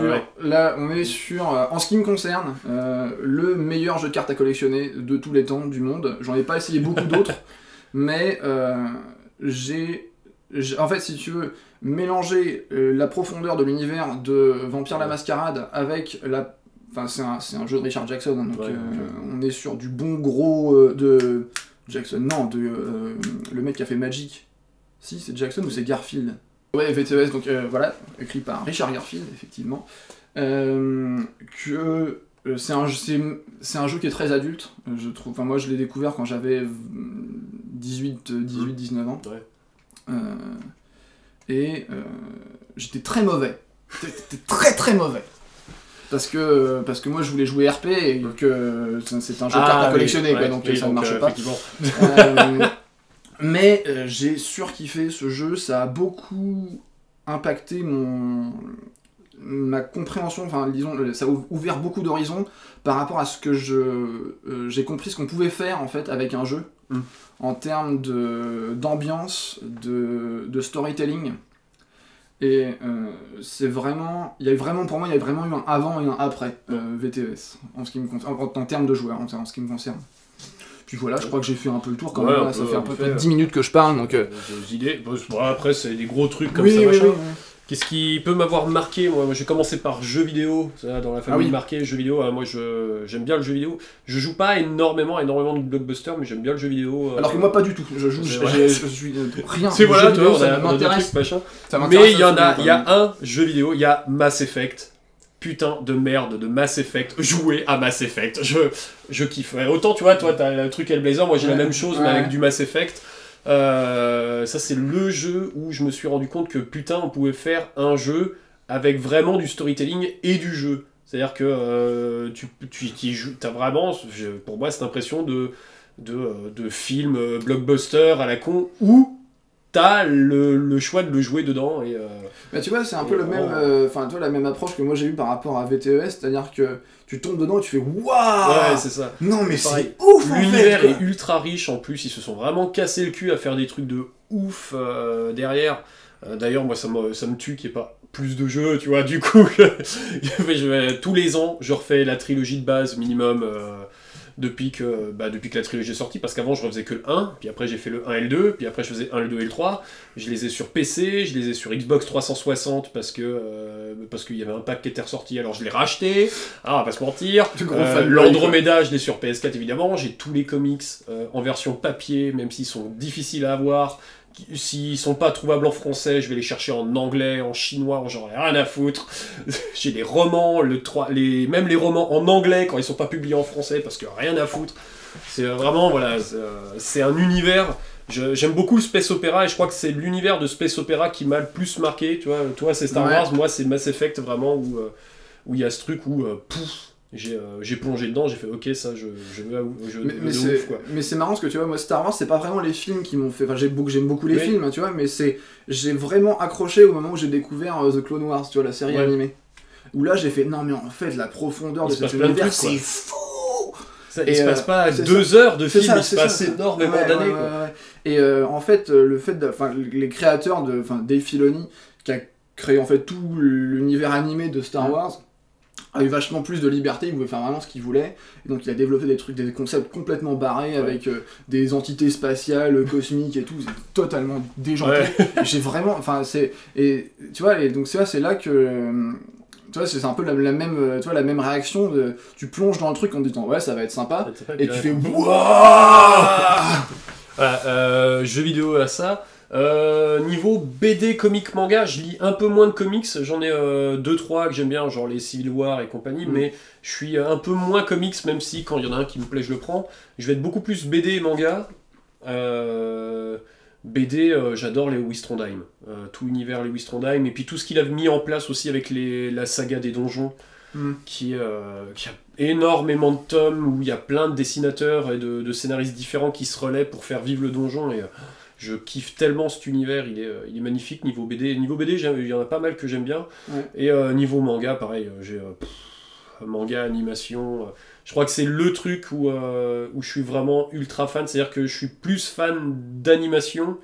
en ce qui me concerne, le meilleur jeu de cartes à collectionner de tous les temps du monde. J'en ai pas essayé beaucoup d'autres, mais en fait, si tu veux, mélanger la profondeur de l'univers de Vampire la Mascarade avec la... Enfin, c'est un jeu de Richard Jackson, hein, donc on est sur du bon gros de... Jackson, non, le mec qui a fait Magic. Si, c'est Jackson ou c'est Garfield? Ouais, VTES, donc voilà, écrit par Richard Garfield, effectivement. C'est un jeu qui est très adulte, je trouve. Enfin, moi, je l'ai découvert quand j'avais 18-19 ans. Ouais. J'étais très mauvais. J'étais très très mauvais. Parce que moi, je voulais jouer RP et que c'est un jeu de cartes à collectionner, quoi, donc ça ne marche pas. Mais j'ai surkiffé ce jeu, ça a beaucoup impacté ma compréhension, enfin disons, ça a ouvert beaucoup d'horizons par rapport à ce que j'ai compris ce qu'on pouvait faire en fait avec un jeu, en termes d'ambiance, de storytelling. Et c'est vraiment, pour moi, il y a vraiment eu un avant et un après VTES, en termes de joueurs, en ce qui me concerne. Puis voilà, je crois que j'ai fait un peu le tour quand même, ça fait à peu près 10 minutes que je parle, donc... Des idées, après c'est des gros trucs comme ça, machin. Oui. Qu'est-ce qui peut m'avoir marqué? Moi, j'ai commencé par jeux vidéo, ça, dans la famille marquée, jeux vidéo. Moi, j'aime bien le jeu vidéo. Je joue pas énormément de blockbusters, mais j'aime bien le jeu vidéo. Alors que moi, pas du tout. Je suis rien. C'est voilà, toi, ça m'intéresse. Mais il y a un jeu vidéo, il y a Mass Effect. putain de merde de Mass Effect, jouer à Mass Effect, je kiffe. Autant tu vois, toi t'as le truc Hellblazer, moi j'ai la même chose mais avec du Mass Effect. Ça c'est le jeu où je me suis rendu compte que putain on pouvait faire un jeu avec vraiment du storytelling et du jeu. C'est-à-dire que tu joues, t'as vraiment, pour moi cette impression de film blockbuster à la con où t'as le choix de le jouer dedans et bah tu vois c'est un peu le même enfin toi la même approche que moi j'ai eu par rapport à VTES, c'est-à-dire que tu tombes dedans et tu fais waouh. Ouais, c'est ça. Non mais c'est ouf en fait. L'univers est ultra riche en plus, ils se sont vraiment cassé le cul à faire des trucs de ouf derrière. D'ailleurs moi ça me tue qu'il n'y ait pas plus de jeux, tu vois, du coup tous les ans je refais la trilogie de base minimum depuis que la trilogie est sortie, parce qu'avant je refaisais que le 1, puis après j'ai fait le 1 et le 2, puis après je faisais 1, le 2 et le 3, je les ai sur PC, je les ai sur Xbox 360 parce qu'il y avait un pack qui était ressorti, alors je l'ai racheté, on va pas se mentir, l'Andromeda je l'ai sur PS4 évidemment, j'ai tous les comics en version papier, même s'ils sont difficiles à avoir, s'ils sont pas trouvables en français, je vais les chercher en anglais, en chinois, j'en ai rien à foutre. J'ai les romans, même les romans en anglais quand ils sont pas publiés en français, parce que rien à foutre. C'est vraiment, voilà, c'est un univers. J'aime beaucoup le space opéra et je crois que c'est l'univers de space opéra qui m'a le plus marqué. Tu vois, toi c'est Star Wars, moi c'est Mass Effect vraiment où il y a ce truc où j'ai plongé dedans, j'ai fait ok ça je veux ouf quoi. Mais c'est marrant parce que tu vois moi Star Wars c'est pas vraiment les films qui m'ont fait, enfin j'aime beaucoup les films tu vois, mais j'ai vraiment accroché au moment où j'ai découvert The Clone Wars, tu vois la série animée, où là j'ai fait non mais en fait la profondeur de cet univers c'est fou. Il se passe pas 2 heures de film, il se passe énormément d'années quoi. Et en fait les créateurs de Dave Filoni qui a créé en fait tout l'univers animé de Star Wars a eu vachement plus de liberté, il pouvait faire vraiment ce qu'il voulait, et donc il a développé des concepts complètement barrés avec des entités spatiales, cosmiques et tout, c'est totalement déjanté. J'ai vraiment, et tu vois, et donc c'est là que, tu vois, c'est un peu la même réaction de, tu plonges dans le truc en disant ouais ça va être sympa, et tu fais wouah. Voilà, jeux vidéo à ça. Niveau BD, comics, manga, je lis un peu moins de comics, j'en ai 2-3 que j'aime bien, genre les Civil War et compagnie, mais je suis un peu moins comics, même si quand il y en a un qui me plaît, je le prends. Je vais être beaucoup plus BD et manga. BD, j'adore Lewis Trondheim, tout l'univers Lewis Trondheim, et puis tout ce qu'il a mis en place aussi avec la saga des donjons, qui a énormément de tomes, où il y a plein de dessinateurs et de scénaristes différents qui se relaient pour faire vivre le donjon, et je kiffe tellement cet univers, il est magnifique. Niveau BD, il y en a pas mal que j'aime bien. Et niveau manga, pareil, j'ai manga, animation. Je crois que c'est le truc où je suis vraiment ultra fan. C'est-à-dire que je suis plus fan d'animation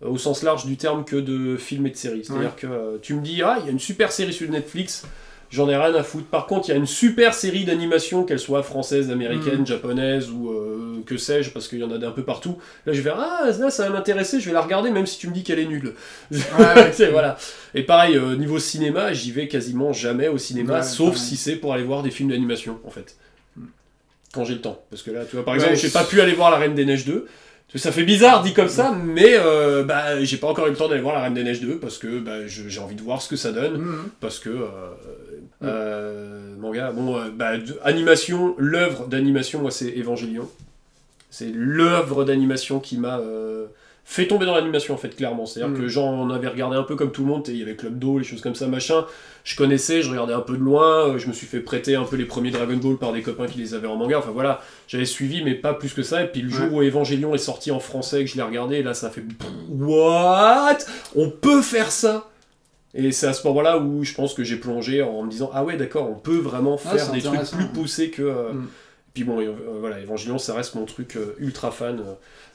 au sens large du terme que de films et de séries. C'est-à-dire que tu me dis, il y a une super série sur Netflix. J'en ai rien à foutre. Par contre, il y a une super série d'animation, qu'elle soit française, américaine, japonaise ou que sais-je, parce qu'il y en a d'un peu partout. Là, je vais là, ça va m'intéresser, je vais la regarder, même si tu me dis qu'elle est nulle. Voilà. Et pareil, niveau cinéma, j'y vais quasiment jamais au cinéma, sauf si c'est pour aller voir des films d'animation, en fait. Quand j'ai le temps. Parce que là, tu vois, par exemple, j'ai pas pu aller voir La Reine des Neiges 2. Ça fait bizarre dit comme ça, mais j'ai pas encore eu le temps d'aller voir La Reine des Neiges 2 parce que j'ai envie de voir ce que ça donne, parce que manga, animation, l'œuvre d'animation, moi c'est Evangelion. C'est l'œuvre d'animation qui m'a fait tomber dans l'animation en fait, clairement. C'est-à-dire que j'en avais regardé un peu comme tout le monde, il y avait Club Do, les choses comme ça, machin. Je connaissais, je regardais un peu de loin, je me suis fait prêter un peu les premiers Dragon Ball par des copains qui les avaient en manga, enfin voilà, j'avais suivi mais pas plus que ça, et puis le jour où Evangelion est sorti en français, que je l'ai regardé, et là ça a fait what? On peut faire ça? Et c'est à ce moment-là où je pense que j'ai plongé en me disant ah ouais d'accord, on peut vraiment faire des trucs plus poussés que... Puis bon, voilà, Evangelion ça reste mon truc ultra fan.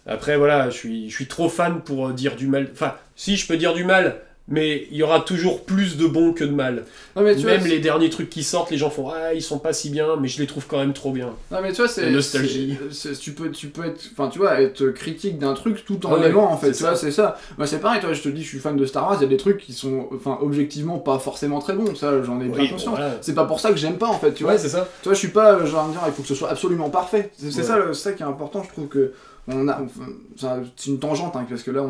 Après voilà, je suis trop fan pour dire du mal, enfin si je peux dire du mal, mais il y aura toujours plus de bon que de mal. Non, mais même les derniers trucs qui sortent, les gens font ah ils sont pas si bien, mais je les trouve quand même trop bien. Non mais tu vois, c'est la nostalgie. Tu peux être, enfin tu vois, être critique d'un truc tout en l'aimant en fait. Tu vois, c'est ça. Moi c'est pareil, toi je te dis, je suis fan de Star Wars, il y a des trucs qui sont, enfin objectivement pas forcément très bons. Ça, j'en ai bien conscience. Voilà. C'est pas pour ça que j'aime pas en fait. Tu vois, c'est ça. Tu vois, je suis pas genre à me dire il faut que ce soit absolument parfait. C'est ça qui est important. Je trouve que c'est une tangente, hein, parce que là,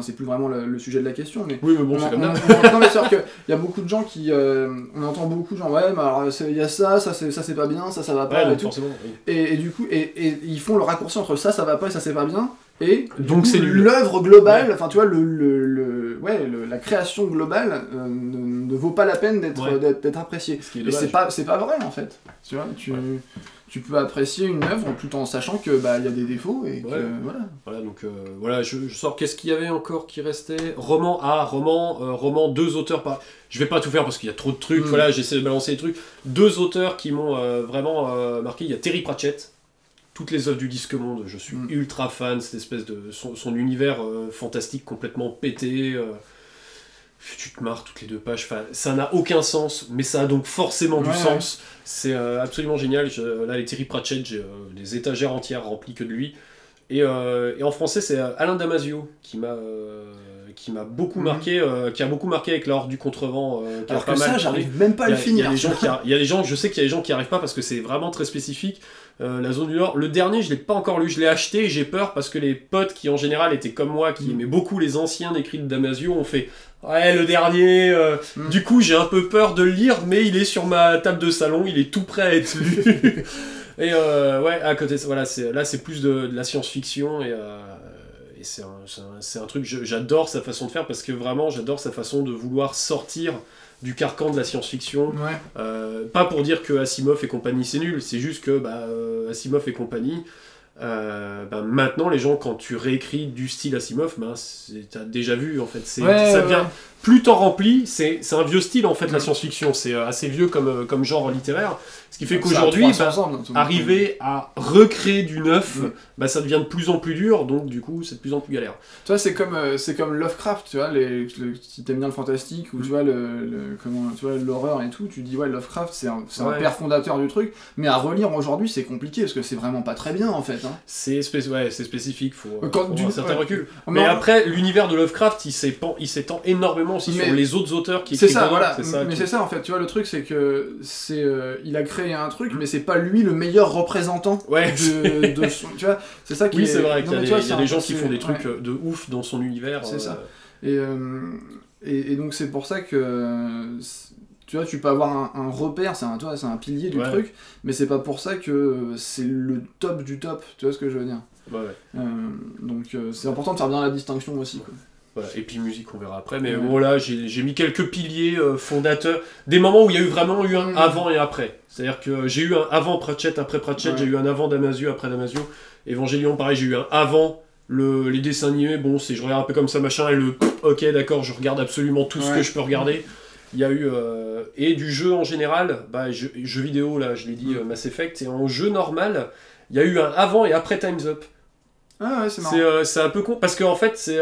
c'est plus vraiment le sujet de la question. Mais oui, mais bon, c'est comme ça. Non, mais c'est-à-dire qu'il y a beaucoup de gens qui... on entend beaucoup de gens, ouais, mais alors, il y a ça c'est pas bien, ça va pas, ouais, et tout. Oui. Et du coup, et ils font le raccourci entre ça va pas et ça c'est pas bien. Et donc c'est l'œuvre globale, enfin tu vois, la création globale ne vaut pas la peine d'être appréciée. Et c'est pas vrai en fait. Tu vois, tu peux apprécier une œuvre tout en sachant que y a des défauts et que voilà. Voilà, donc voilà, je sors. Qu'est-ce qu'il y avait encore qui restait? Roman, deux auteurs par. Je vais pas tout faire parce qu'il y a trop de trucs. Voilà, j'essaie de balancer les trucs. Deux auteurs qui m'ont vraiment marqué. Il y a Terry Pratchett. Toutes les œuvres du Disque Monde, je suis ultra fan, cette espèce de... Son univers fantastique complètement pété. Tu te marres toutes les 2 pages, ça n'a aucun sens, mais ça a donc forcément du sens. C'est absolument génial. Là, les Terry Pratchett, j'ai des étagères entières remplies que de lui. Et en français, c'est Alain Damasio qui m'a beaucoup marqué, qui a beaucoup marqué avec La Horde du Contrevent. Alors que ça, j'arrive même pas à le finir. Je sais qu'il y a des gens qui n'y arrivent pas parce que c'est vraiment très spécifique. La Zone du Nord. Le dernier, je l'ai pas encore lu, je l'ai acheté et j'ai peur parce que les potes qui en général étaient comme moi, qui aimaient beaucoup les anciens écrits de Damasio, ont fait ouais, le dernier. Du coup, j'ai un peu peur de le lire, mais il est sur ma table de salon, il est tout prêt à être lu. Et ouais, à côté, voilà, c'est plus de la science-fiction et c'est un truc, j'adore sa façon de faire parce que vraiment, j'adore sa façon de vouloir sortir du carcan de la science-fiction. Pas pour dire que Asimov et compagnie c'est nul, c'est juste que Asimov et compagnie, maintenant les gens, quand tu réécris du style Asimov, t'as déjà vu en fait, ça devient plus t'en remplis, c'est un vieux style en fait la science-fiction, c'est assez vieux comme genre littéraire, ce qui fait qu'aujourd'hui arriver à recréer du neuf, ça devient de plus en plus dur, donc du coup c'est de plus en plus galère. Tu vois, c'est comme Lovecraft, tu vois, si t'aimes bien le fantastique ou tu vois l'horreur et tout, tu dis ouais, Lovecraft c'est un père fondateur du truc, mais à relire aujourd'hui c'est compliqué parce que c'est vraiment pas très bien en fait. Hein. C'est spécifique, faut un certain recul. Mais après l'univers de Lovecraft il s'étend énormément aussi sur les autres auteurs qui écrivent. C'est ça, voilà. C'est ça en fait, tu vois, le truc c'est que il a créé un truc, mais c'est pas lui le meilleur représentant de son. Tu vois, c'est ça qui est. Oui, c'est vrai qu'il y a des gens qui font des trucs de ouf dans son univers. C'est ça. Et donc c'est pour ça que. Tu vois, tu peux avoir un repère, c'est un pilier du truc, mais c'est pas pour ça que c'est le top du top, tu vois ce que je veux dire. Donc c'est important de faire bien la distinction aussi, quoi. Voilà. Et puis musique, on verra après, mais bon là j'ai mis quelques piliers fondateurs, des moments où il y a vraiment eu un avant et après. C'est-à-dire que j'ai eu un avant Pratchett, après Pratchett, j'ai eu un avant Damasio, après Damasio. Evangelion, pareil, j'ai eu un avant les dessins animés, bon, je regarde un peu comme ça, machin, et ok, d'accord, je regarde absolument tout ce que je peux regarder. Il y a eu... et du jeu en général, jeu vidéo, là, je l'ai dit, Mass Effect, et en jeu normal, il y a eu un avant et après Time's Up. Ah ouais, c'est marrant. C'est un peu con, parce qu'en fait, c'est...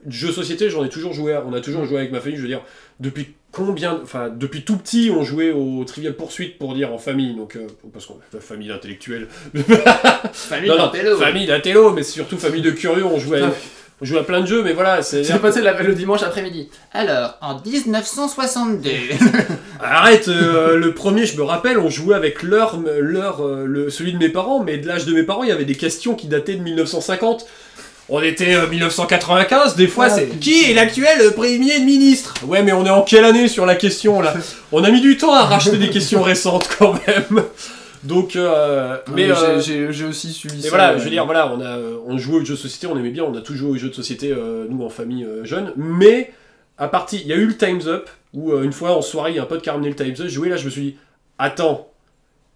jeu société, on a toujours joué avec ma famille, je veux dire, depuis tout petit, on jouait au Trivial Pursuit, pour dire en famille, donc, parce qu'on est famille d'intellectuels. Famille d'intello, mais surtout famille de curieux, on jouait à plein de jeux, mais voilà, c'est passé le dimanche après-midi. Alors, en 1962... Arrête, le premier, je me rappelle, on jouait avec celui de mes parents, mais de l'âge de mes parents, il y avait des questions qui dataient de 1950. On était 1995, des fois c'est... Qui est l'actuel premier ministre? Ouais, mais on est en quelle année sur la question, là? On a mis du temps à racheter des questions récentes, quand même. Donc, mais j'ai aussi suivi ça. Et voilà, je veux dire, voilà, on jouait aux jeux de société, on aimait bien, on a tous joué aux jeux de société, nous en famille jeune, mais il y a eu le Time's Up, où une fois en soirée, il y a un pote qui a ramené le Time's Up, je jouais là, je me suis dit, attends,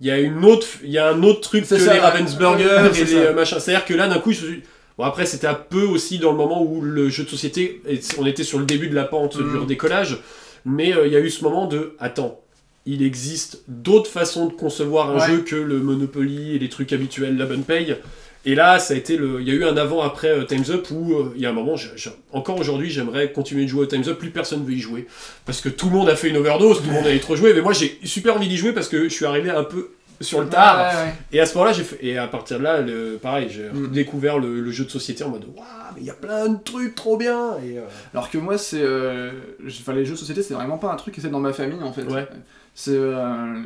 il y a un autre truc que les Ravensburger et les machins. C'est-à-dire que là, d'un coup, je me suis dit, bon, après, c'était un peu aussi dans le moment où le jeu de société, on était sur le début de la pente du redécollage, mais il y a eu ce moment de, attends, il existe d'autres façons de concevoir un jeu que le Monopoly et les trucs habituels, la bonne paye. Et là, ça a été il y a eu un avant-après Time's Up où il y a un moment, encore aujourd'hui, j'aimerais continuer de jouer au Time's Up, plus personne veut y jouer. Parce que tout le monde a fait une overdose, tout le monde a trop joué, mais moi j'ai super envie d'y jouer parce que je suis arrivé un peu sur le tard. Et à ce moment-là, et à partir de là, pareil, j'ai découvert le jeu de société en mode waouh, mais il y a plein de trucs trop bien. Alors que moi, les jeux de société, c'est vraiment pas un truc qui est dans ma famille en fait.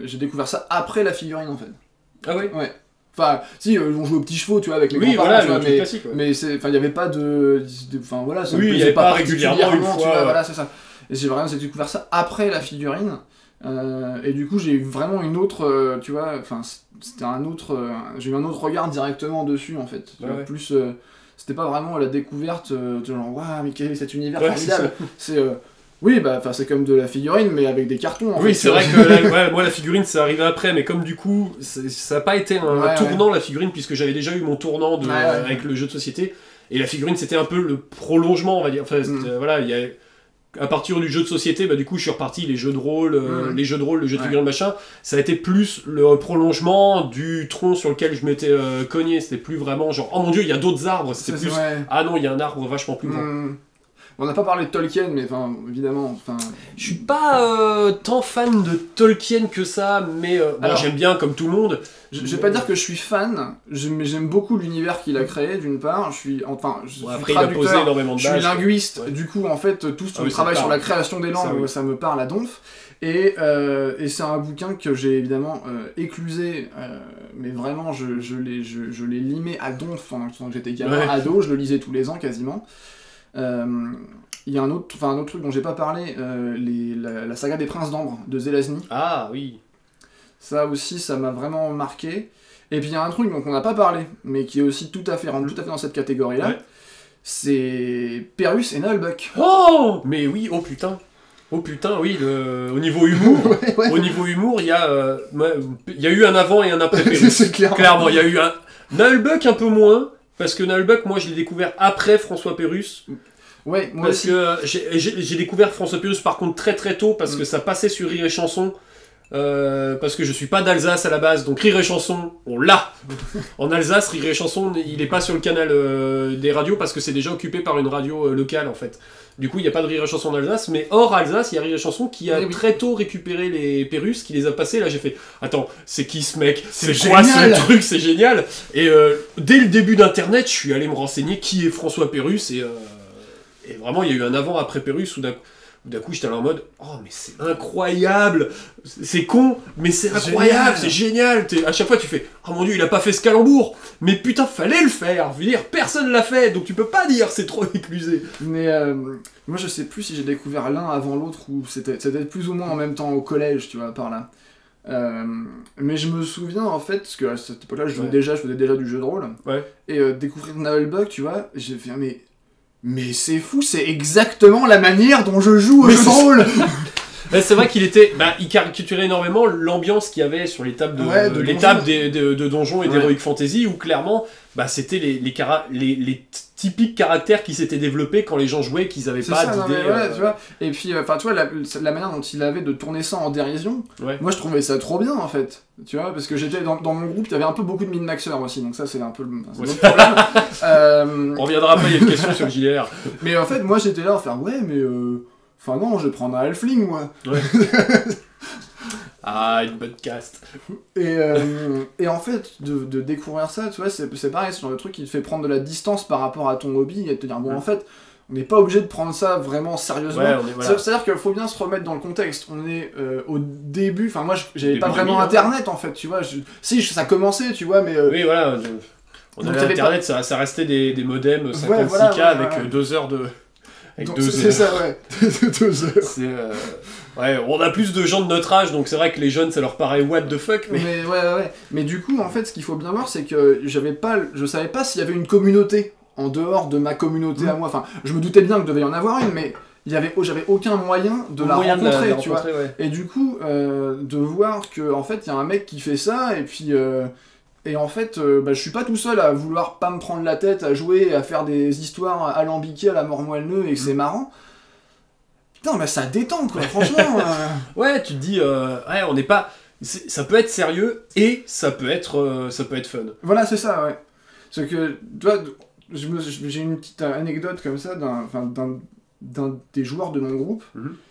J'ai découvert ça après la figurine en fait. Ah ouais. Ouais. Enfin, si, on jouait aux petits chevaux, tu vois, avec les grands-parents, tu vois, mais il n'y avait pas de... Enfin, voilà, ça il n'y avait pas régulièrement une fois. Tu vois, voilà, c'est ça. Et j'ai découvert ça après la figurine. Et du coup, j'ai eu vraiment une autre, tu vois, enfin, c'était un autre... j'ai eu un autre regard directement dessus, en fait. Ouais. Plus... c'était pas vraiment la découverte, genre, waouh, mais quel est cet univers formidable. C'est... oui, bah, c'est comme de la figurine, mais avec des cartons. Oui, c'est vrai que moi, la figurine, c'est arrivé après, mais comme du coup, ça n'a pas été un tournant, la figurine, puisque j'avais déjà eu mon tournant avec le jeu de société. Et la figurine, c'était un peu le prolongement, on va dire. Enfin, voilà, à partir du jeu de société, bah, du coup, je suis reparti, les jeux de rôle, le jeu de figurine, machin. Ça a été plus le prolongement du tronc sur lequel je m'étais cogné. C'était plus vraiment genre, oh mon dieu, il y a d'autres arbres. C'était plus, ah non, il y a un arbre vachement plus grand. On n'a pas parlé de Tolkien, mais évidemment... Je suis pas tant fan de Tolkien que ça, mais alors, j'aime bien comme tout le monde. Je vais pas dire que je suis fan, mais j'aime beaucoup l'univers qu'il a créé, d'une part. Je suis après, traducteur, il a posé énormément de je suis linguiste, du coup, en fait, tout ce travail sur la création des langues, ça me parle à donf. Et c'est un bouquin que j'ai évidemment éclusé, mais vraiment, je l'ai limé à donf pendant que j'étais gamin, ado, je le lisais tous les ans quasiment. Il y a un autre truc dont j'ai pas parlé, la saga des Princes d'Ambre de Zelazny. Ah oui. Ça aussi, ça m'a vraiment marqué. Et puis il y a un truc dont on n'a pas parlé, mais qui est aussi tout à fait dans cette catégorie-là. C'est Pérus et Nullbuck. Oh mais oui, oh putain, oui, au niveau humour, au niveau humour, il y a eu un avant et un après Pérus. Clairement, il y a eu un Nullbuck un peu moins. Parce que Nullbuck, moi, je l'ai découvert après François Pérus. Ouais, moi parce aussi. Que j'ai découvert François Pérus, par contre, très très tôt, parce que ça passait sur Rire et Chanson. Parce que je suis pas d'Alsace à la base, donc Rire et Chanson, on l'a. En Alsace, Rire et Chanson, il est pas sur le canal des radios, parce que c'est déjà occupé par une radio locale, en fait. Du coup, il n'y a pas de Rire et Chanson en Alsace, mais hors Alsace, il y a Rire et Chanson qui a très tôt récupéré les Pérus, qui les a passés. Là, j'ai fait, attends, c'est qui ce mec? C'est quoi ce truc? C'est génial! Et dès le début d'Internet, je suis allé me renseigner qui est François Pérus, et vraiment, il y a eu un avant-après Pérus, où d'un coup, j'étais en mode, oh, mais c'est incroyable! C'est con, mais c'est incroyable, c'est génial! À chaque fois, tu fais, oh mon dieu, il a pas fait ce calembour! Mais putain, fallait le faire! Je veux dire, personne l'a fait, donc tu peux pas dire c'est trop éclusé. Mais moi, je sais plus si j'ai découvert l'un avant l'autre, ou c'était plus ou moins en même temps au collège, tu vois, par là. Mais je me souviens, en fait, parce que à cette époque-là, je faisais déjà du jeu de rôle. Et découvrir Nullbuck, tu tu vois, j'ai fait, mais c'est fou, c'est exactement la manière dont je joue au jeu de rôle. C'est vrai qu'il il caricaturait énormément l'ambiance qu'il y avait sur les tables de donjons et d'Heroic Fantasy, où clairement, c'était les typiques caractères qui s'étaient développés quand les gens jouaient, qu'ils n'avaient pas d'idée. Tu vois. Et puis, tu vois, la manière dont il avait de tourner ça en dérision, moi je trouvais ça trop bien en fait. Tu vois, parce que j'étais dans mon groupe, il y avait un peu beaucoup de min-maxeurs aussi, donc ça c'est un peu le problème. On reviendra après, il y a une question sur le JDR. Mais en fait, moi j'étais là à faire, enfin non, je vais prendre un halfling, moi. Ah, une bonne cast. Et en fait, de découvrir ça, tu vois, c'est pareil, c'est le genre de truc qui te fait prendre de la distance par rapport à ton hobby et te dire, bon, en fait, on n'est pas obligé de prendre ça vraiment sérieusement. C'est-à-dire qu'il faut bien se remettre dans le contexte. On est au début, enfin moi, j'avais pas vraiment Internet, en fait, tu vois. Si, ça commençait, tu vois, mais... Oui, voilà. On avait Internet, ça restait des modems 56K avec 2 heures de... C'est ça, 2 heures. On a plus de gens de notre âge, donc c'est vrai que les jeunes, ça leur paraît what the fuck. Mais du coup, en fait, ce qu'il faut bien voir, c'est que je savais pas s'il y avait une communauté en dehors de ma communauté à moi. Enfin, je me doutais bien qu'il devait y en avoir une, mais j'avais aucun moyen de la rencontrer, tu vois. Et du coup, de voir que en fait, il y a un mec qui fait ça, et puis... Et en fait, je suis pas tout seul à vouloir pas me prendre la tête, à jouer, à faire des histoires alambiquées à la mort moelle-nœud et que c'est marrant. Putain, mais ça détend, quoi, franchement. Ouais, tu te dis, on n'est pas... Ça peut être sérieux et ça peut être fun. Voilà, c'est ça, ouais. C'est que, tu vois, j'ai une petite anecdote comme ça d'un des joueurs de mon groupe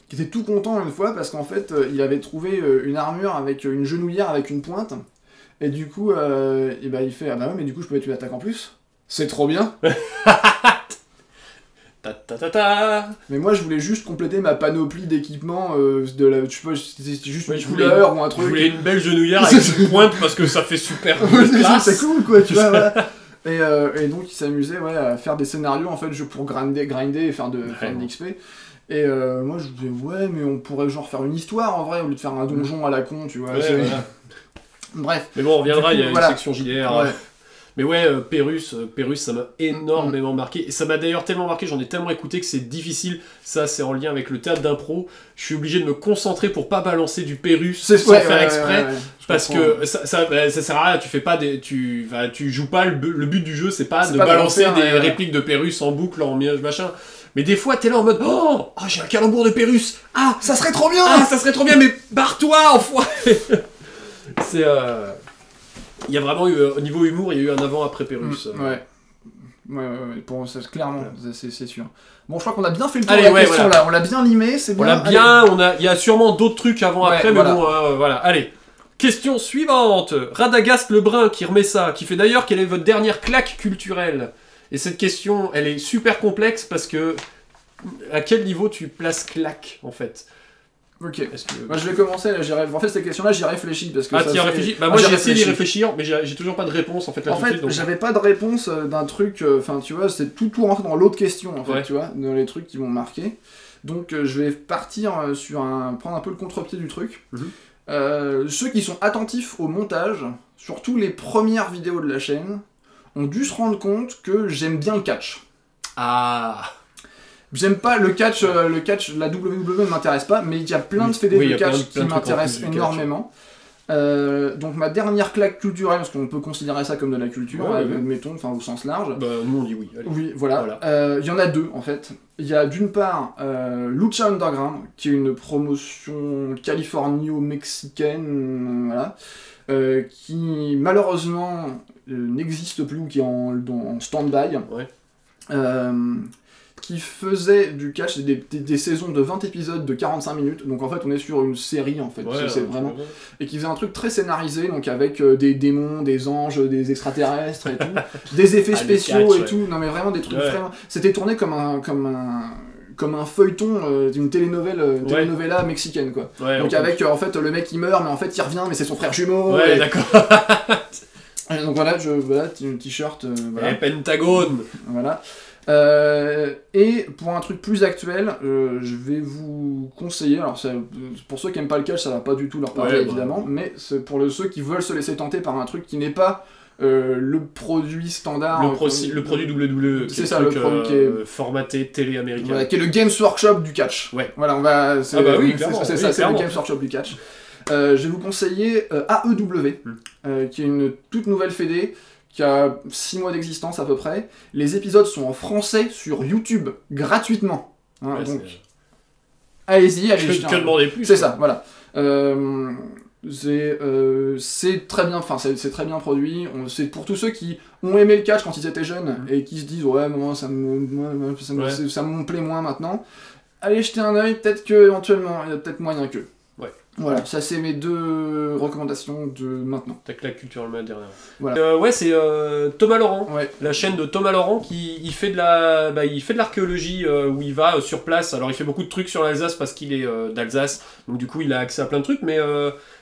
qui était tout content une fois parce qu'en fait, il avait trouvé une armure avec une genouillère avec une pointe. Et du coup, il fait, ah bah ouais, mais du coup, je peux mettre une attaque en plus. C'est trop bien. Mais moi je voulais juste compléter ma panoplie d'équipements je sais pas, c'était juste une couleur ou un truc. Je voulais une belle genouillère avec une pointe parce que ça fait super classe. C'est cool quoi, tu vois. Voilà. Et donc il s'amusait à faire des scénarios en fait pour grinder et faire de l'XP. Et moi je disais mais on pourrait genre faire une histoire en vrai au lieu de faire un donjon à la con, tu vois. Bref. Mais bon, on reviendra, il y a une section JDR. Ouais. Mais Pérus, ça m'a énormément marqué. Et ça m'a d'ailleurs tellement marqué, j'en ai tellement écouté que c'est difficile. Ça, c'est en lien avec le théâtre d'impro. Je suis obligé de me concentrer pour pas balancer du Pérus sans faire exprès. Parce que ça sert à rien, tu fais pas tu joues pas, le but du jeu, c'est pas de balancer des répliques de Pérus en boucle, en machin. Mais des fois, t'es là en mode oh j'ai un calembour de Pérus. Ah, ça serait trop bien, mais barre-toi, enfoiré. C'est il y a vraiment eu, au niveau humour, il y a eu un avant-après Pérus. Ouais, pour ça, clairement, c'est sûr. Bon, je crois qu'on a bien fait le tour de la question, là. On l'a bien limé, c'est bien. Il y a sûrement d'autres trucs avant-après, mais bon, voilà. Allez, question suivante. Radagast Lebrun qui remet ça, qui fait d'ailleurs quelle est votre dernière claque culturelle? Et cette question, elle est super complexe parce que à quel niveau tu places claque, en fait? Ok, moi je vais commencer, là, en fait cette question-là j'y réfléchis parce que t'y réfléchis? Bah moi j'ai essayé d'y réfléchir, mais j'ai toujours pas de réponse en fait là. En fait, j'avais pas de réponse d'un truc, enfin tu vois, c'est tout rentré dans l'autre question en fait, tu vois, dans les trucs qui m'ont marqué. Donc je vais partir prendre un peu le contre-pied du truc. Ceux qui sont attentifs au montage, surtout les premières vidéos de la chaîne, ont dû se rendre compte que j'aime bien le catch. J'aime pas le catch, la WWE ne m'intéresse pas, mais il y a plein de fédés de catch qui m'intéressent énormément. Donc ma dernière claque culturelle, parce qu'on peut considérer ça comme de la culture, admettons, enfin au sens large. Bah nous on dit oui. Allez. Oui, voilà. Il y en a deux en fait. Il y a d'une part Lucha Underground, qui est une promotion californio-mexicaine, qui malheureusement n'existe plus ou qui est en stand-by. Qui faisait du catch, des saisons de 20 épisodes de 45 minutes, donc en fait on est sur une série en fait, c'est vraiment, et qui faisait un truc très scénarisé, donc avec des démons, des anges, des extraterrestres et tout, des effets spéciaux et tout, non mais vraiment des trucs vraiment, c'était tourné comme un feuilleton d'une telenovela mexicaine quoi, donc avec en fait le mec il meurt mais en fait il revient mais c'est son frère jumeau. D'accord. Donc voilà, t-shirt, Et Pentagone. Voilà. Et pour un truc plus actuel, je vais vous conseiller, alors pour ceux qui aiment pas le catch ça va pas du tout leur parler évidemment, mais c'est pour ceux qui veulent se laisser tenter par un truc qui n'est pas le produit standard, le produit WWE, c'est ça, le produit qui est formaté télé américain, voilà, qui est le Games Workshop du catch. Voilà, c'est le Games Workshop du catch. Je vais vous conseiller AEW, qui est une toute nouvelle fédé qui a 6 mois d'existence à peu près. Les épisodes sont en français sur YouTube, gratuitement. Donc, allez-y. Que demander plus. C'est ça, voilà. C'est très bien, c'est très bien produit. C'est pour tous ceux qui ont aimé le catch quand ils étaient jeunes et qui se disent moi ça me plaît moins maintenant. Allez jeter un œil, peut-être que éventuellement il y a peut-être moyen que. Voilà, ça c'est mes 2 recommandations de maintenant. Ta claque culturelle la dernière. Voilà. C'est Thomas Laurent, la chaîne de Thomas Laurent qui fait de l'archéologie où il va sur place. Alors il fait beaucoup de trucs sur l'Alsace parce qu'il est d'Alsace, donc du coup il a accès à plein de trucs, mais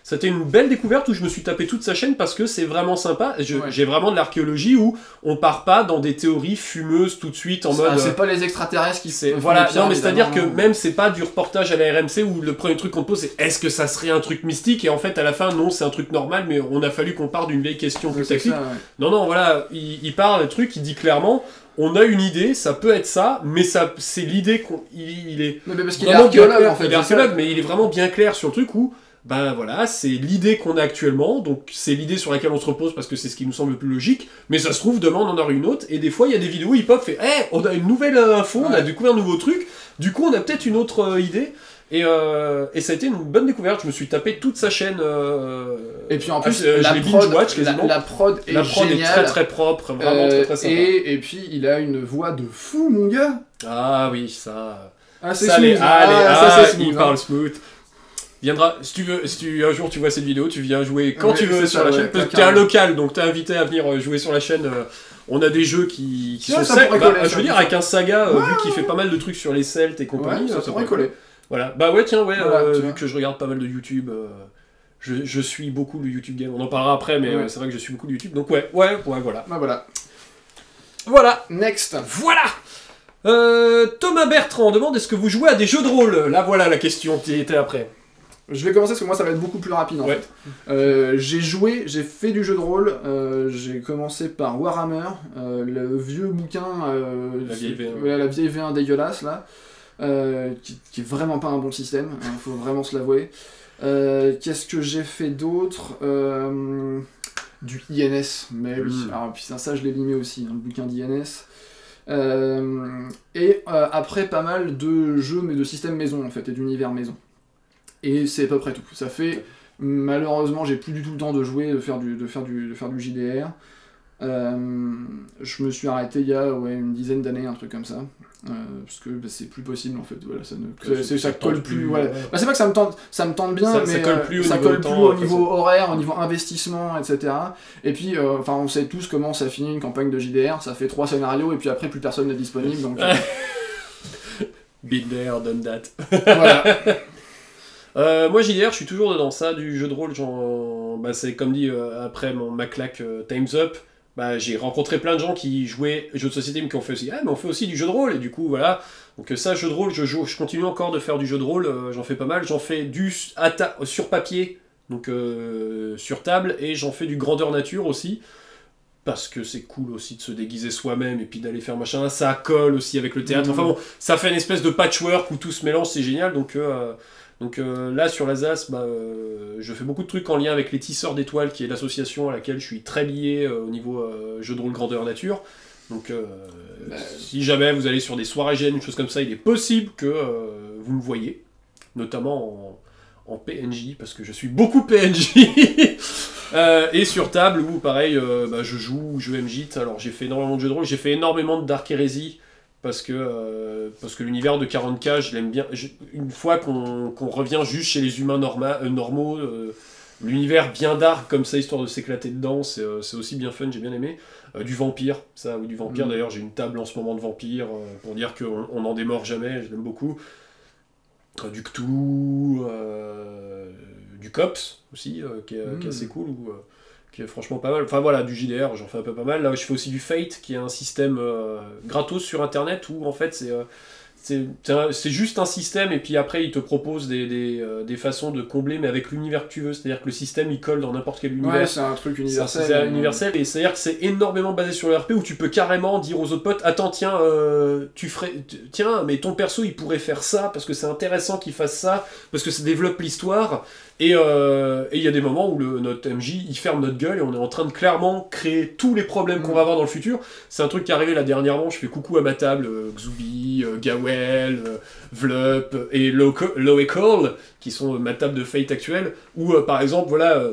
c'était une belle découverte où je me suis tapé toute sa chaîne parce que c'est vraiment sympa. J'ai vraiment de l'archéologie où on part pas dans des théories fumeuses tout de suite en mode. C'est pas les extraterrestres qui c'est. Voilà, non mais c'est-à-dire que même c'est pas du reportage à la RMC où le premier truc qu'on te pose c'est est-ce que ça serait un truc mystique, et en fait à la fin non, c'est un truc normal, mais on a fallu qu'on parte d'une vieille question plus technique. Non, voilà, il parle le truc, il dit clairement on a une idée, ça peut être ça, mais ça c'est l'idée qu'il est. Mais parce qu'il est archéologue en fait. Il est archéologue, mais il est vraiment bien clair sur le truc où voilà, c'est l'idée qu'on a actuellement, donc c'est l'idée sur laquelle on se repose parce que c'est ce qui nous semble le plus logique, mais ça se trouve, demain on en aura une autre, et des fois il y a des vidéos où hip-hop fait on a une nouvelle info, on a découvert un nouveau truc, du coup on a peut-être une autre idée, et ça a été une bonne découverte, je me suis tapé toute sa chaîne, et puis en plus la prod est géniale, très très propre, vraiment très très sympa. Et puis il a une voix de fou mon gars. Ah oui, ça... c'est smooth. Il parle smooth. Viendra, si un jour tu vois cette vidéo, tu viens jouer quand tu veux sur la chaîne. Parce que t'es un local, donc t'es invité à venir jouer sur la chaîne. On a des jeux qui sont celtes. Je veux dire, avec un Saga, vu qu'il fait pas mal de trucs sur les Celtes et compagnie, ça pourrait coller. Voilà. Bah ouais, tiens, vu que je regarde pas mal de YouTube, je suis beaucoup le YouTube Game. On en parlera après, mais c'est vrai que je suis beaucoup de YouTube. Donc voilà. Voilà. Voilà. Next. Voilà. Thomas Bertrand demande est-ce que vous jouez à des jeux de rôle? Là voilà la question qui était après. Je vais commencer parce que moi ça va être beaucoup plus rapide en fait. J'ai fait du jeu de rôle, j'ai commencé par Warhammer, le vieux bouquin, la vieille V1. La vieille V1 dégueulasse là, qui est vraiment pas un bon système, faut vraiment se l'avouer. Qu'est-ce que j'ai fait d'autre? Du INS, mais oui, alors putain ça je l'ai limé aussi, le bouquin d'INS. Après pas mal de jeux mais de systèmes maison en fait, et d'univers maison. Et c'est à peu près tout. Ça fait, malheureusement, j'ai plus du tout le temps de jouer, de faire du JDR. Je me suis arrêté il y a une dizaine d'années, un truc comme ça. Parce que c'est plus possible en fait. Voilà, ça colle plus. Voilà. C'est pas que ça me tente bien, mais ça colle plus au niveau horaire, au niveau investissement, etc. Et puis, on sait tous comment ça finit une campagne de JDR. Ça fait 3 scénarios et puis après plus personne n'est disponible. Donc, been there, done that. Voilà. Moi JDR, je suis toujours dedans ça, du jeu de rôle, c'est comme dit après ma claque Time's Up, j'ai rencontré plein de gens qui jouaient jeux de société mais qui ont fait aussi, mais on fait aussi du jeu de rôle, et du coup voilà, donc ça jeu de rôle, je continue encore de faire du jeu de rôle, j'en fais pas mal, j'en fais du sur papier, donc sur table, et j'en fais du grandeur nature aussi, parce que c'est cool aussi de se déguiser soi-même et puis d'aller faire machin, ça colle aussi avec le théâtre, enfin bon, ça fait une espèce de patchwork où tout se mélange, c'est génial, donc là sur l'Alsace, je fais beaucoup de trucs en lien avec les Tisseurs d'Étoiles, qui est l'association à laquelle je suis très lié au niveau jeu de rôle grandeur nature. Donc si jamais vous allez sur des soirées GN, une chose comme ça, il est possible que vous me voyez, notamment en PNJ, parce que je suis beaucoup PNJ. Et sur table où pareil, je joue, je MJ. Alors j'ai fait énormément de jeux de rôle, j'ai fait énormément de Dark Heresy. Parce que l'univers de 40K, je l'aime bien. Une fois qu'on revient juste chez les humains normaux, l'univers bien dark comme ça, histoire de s'éclater dedans, c'est aussi bien fun, j'ai bien aimé. Du vampire, du vampire. D'ailleurs, j'ai une table en ce moment de vampire pour dire qu'on n'en démord jamais, je l'aime beaucoup. Du Cthulhu, du Cops aussi, qui est assez cool. Qui est franchement pas mal. Enfin voilà, du JDR, j'en fais un peu pas mal. Là, je fais aussi du Fate, qui est un système gratos sur internet où en fait c'est juste un système et puis après il te propose des façons de combler, mais avec l'univers que tu veux. C'est-à-dire que le système il colle dans n'importe quel univers. Ouais, c'est un truc universel. C'est universel, et c'est-à-dire que c'est énormément basé sur le RP où tu peux carrément dire aux autres potes attends, tiens, mais ton perso il pourrait faire ça parce que c'est intéressant qu'il fasse ça, parce que ça développe l'histoire. Et il y a des moments où notre MJ il ferme notre gueule et on est en train de clairement créer tous les problèmes qu'on va avoir dans le futur. C'est un truc qui est arrivé là dernièrement, je fais coucou à ma table, Xubi, Gawel, Vlup et Low-E-Call, qui sont ma table de Fate actuelle, où par exemple, voilà,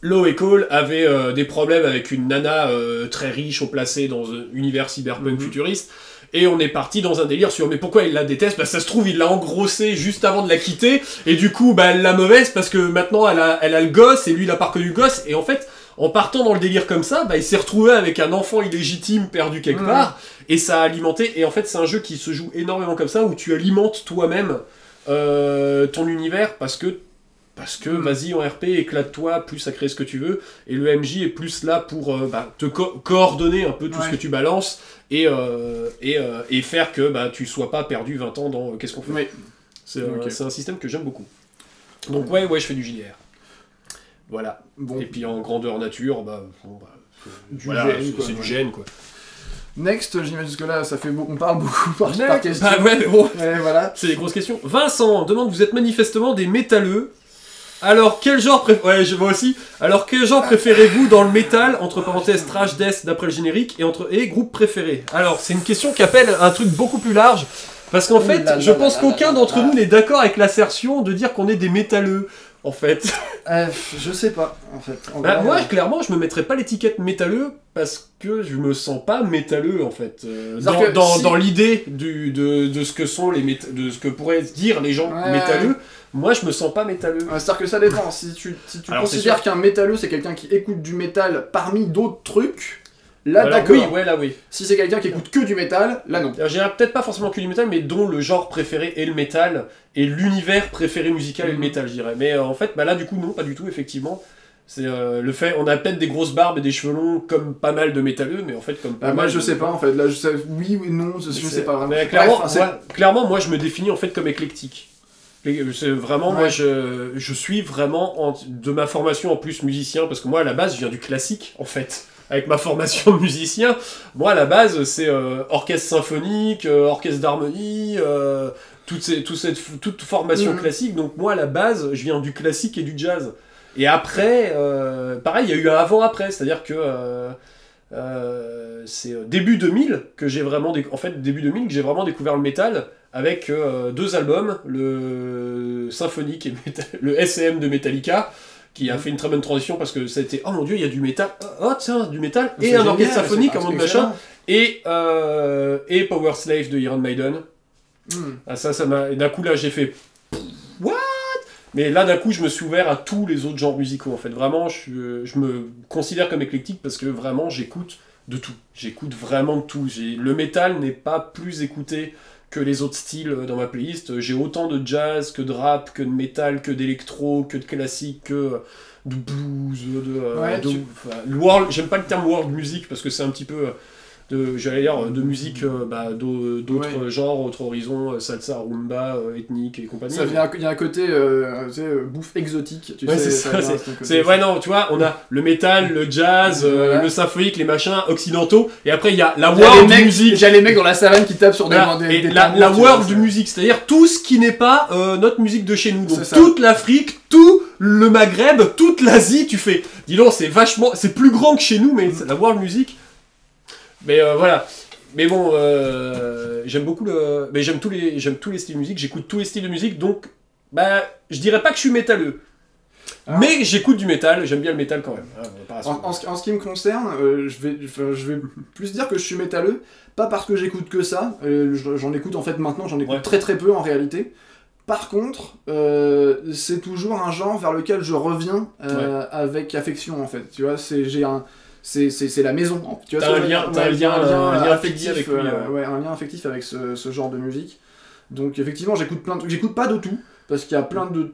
Low-E-Call avait des problèmes avec une nana très riche, placée dans un univers cyberpunk futuriste. Et on est parti dans un délire sur mais pourquoi il la déteste, ça se trouve il l'a engrossée juste avant de la quitter, et du coup elle l'a mauvaise parce que maintenant elle a le gosse, et lui il a pas que du gosse, et en fait en partant dans le délire comme ça, il s'est retrouvé avec un enfant illégitime perdu quelque part, et ça a alimenté, et en fait c'est un jeu qui se joue énormément comme ça, où tu alimentes toi-même ton univers, parce que vas-y en RP, éclate-toi, plus à créer ce que tu veux, et le MJ est plus là pour te coordonner un peu tout ce que tu balances, et faire que tu sois pas perdu 20 ans dans qu'est-ce qu'on fait. Oui. C'est un système que j'aime beaucoup. Donc ouais, je fais du JDR. Voilà. Bon. Et puis en grandeur nature, c'est du GN quoi. Next, j'imagine que là, ça fait on parle beaucoup par question. Ouais, mais bon, voilà. C'est des grosses questions. Vincent demande, vous êtes manifestement des métalleux. Alors, quel genre Alors, quel genre préférez-vous dans le métal, entre parenthèses thrash death d'après le générique, et groupe préféré? Alors, c'est une question qui appelle un truc beaucoup plus large, parce qu'en fait, je pense qu'aucun d'entre nous n'est d'accord avec l'assertion de dire qu'on est des métalleux, en fait. Je sais pas, en fait. Moi, clairement, je me mettrais pas l'étiquette métalleux, parce que je me sens pas métalleux, en fait. Dans l'idée de ce que sont de ce que pourraient dire les gens métalleux. Moi, je me sens pas métalleux. C'est-à-dire que ça dépend. Si tu considères qu'un métalleux, c'est quelqu'un qui écoute du métal parmi d'autres trucs, Là, d'accord. Oui, ouais, là, oui. Si c'est quelqu'un qui écoute que du métal, là, non. J'ai peut-être pas forcément que du métal, mais dont le genre préféré est le métal, et l'univers préféré musical est le métal, je dirais. Mais en fait, bah là, du coup, non, pas du tout, effectivement. C'est le fait, on a peut-être des grosses barbes et des cheveux longs, comme pas mal de métalleux, mais en fait, comme pas moi, mal je sais pas, en fait. Là, je sais, oui ou non, je sais pas vraiment. Mais clairement, moi, je me définis, en fait, comme éclectique. C'est vraiment, moi, je suis vraiment, de ma formation en plus musicien, parce que moi, à la base, je viens du classique, en fait. Avec ma formation de musicien, moi à la base c'est orchestre symphonique, orchestre d'harmonie, toute formation classique. Donc moi à la base je viens du classique et du jazz. Et après, pareil, il y a eu un avant-après, c'est-à-dire que c'est début 2000 que j'ai vraiment début 2000 que j'ai vraiment découvert le métal avec 2 albums, le symphonique et le SM de Metallica, qui a fait une très bonne transition parce que ça a été oh mon dieu, il y a du métal, oh tiens, du métal, et un orchestre symphonique, un monde machin, et Power Slave de Iron Maiden. Ah, ça m'a. Et d'un coup là j'ai fait what? Mais là d'un coup je me suis ouvert à tous les autres genres musicaux en fait. Vraiment, je me considère comme éclectique parce que vraiment j'écoute de tout. J'écoute vraiment de tout. Le métal n'est pas plus écouté que les autres styles dans ma playlist. J'ai autant de jazz que de rap, que de métal, que d'électro, que de classique, que de blues, world. J'aime pas le terme world music parce que c'est un petit peu de musique d'autres genres, autres horizons, salsa, rumba, ethnique et compagnie. Il y a un côté bouffe exotique, tu sais. Non, tu vois, on a le métal, le jazz, le symphonique, les machins occidentaux, et après il y a la world music. Il y a les mecs dans la savane qui tapent sur des la world music, c'est-à-dire tout ce qui n'est pas notre musique de chez nous. Donc toute l'Afrique, tout le Maghreb, toute l'Asie, tu fais. Dis donc, c'est plus grand que chez nous, mais la world music. Mais voilà. Mais bon, j'aime beaucoup mais j'aime tous les styles de musique, j'écoute tous les styles de musique, donc je dirais pas que je suis métalleux. Mais j'écoute du métal, j'aime bien le métal quand même. En ce qui me concerne, je vais plus dire que je suis métalleux, pas parce que j'écoute que ça, j'en écoute en fait maintenant, j'en écoute très très peu en réalité. Par contre, c'est toujours un genre vers lequel je reviens avec affection en fait. Tu vois, c'est la maison. Tu vois, un lien affectif avec lui. Un lien affectif avec ce genre de musique. Donc effectivement, j'écoute plein de trucs. J'écoute pas de tout, parce qu'il y a plein de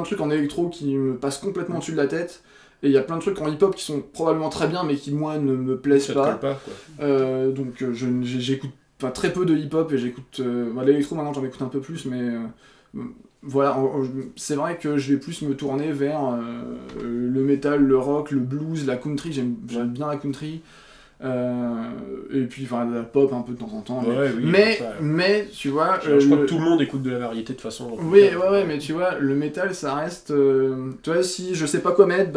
trucs en électro qui me passent complètement dessus de la tête. Et il y a plein de trucs en hip-hop qui sont probablement très bien, mais qui moi ne me plaisent pas. Donc j'écoute très peu de hip-hop et j'écoute... l'électro maintenant j'en écoute un peu plus, mais... voilà, c'est vrai que je vais plus me tourner vers le metal, le rock, le blues, la country, j'aime bien la country, et puis la pop un peu de temps en temps, mais tu vois... je crois que tout le monde écoute de la variété de façon... Oui, mais tu vois, le metal ça reste... tu vois, si je sais pas quoi mettre,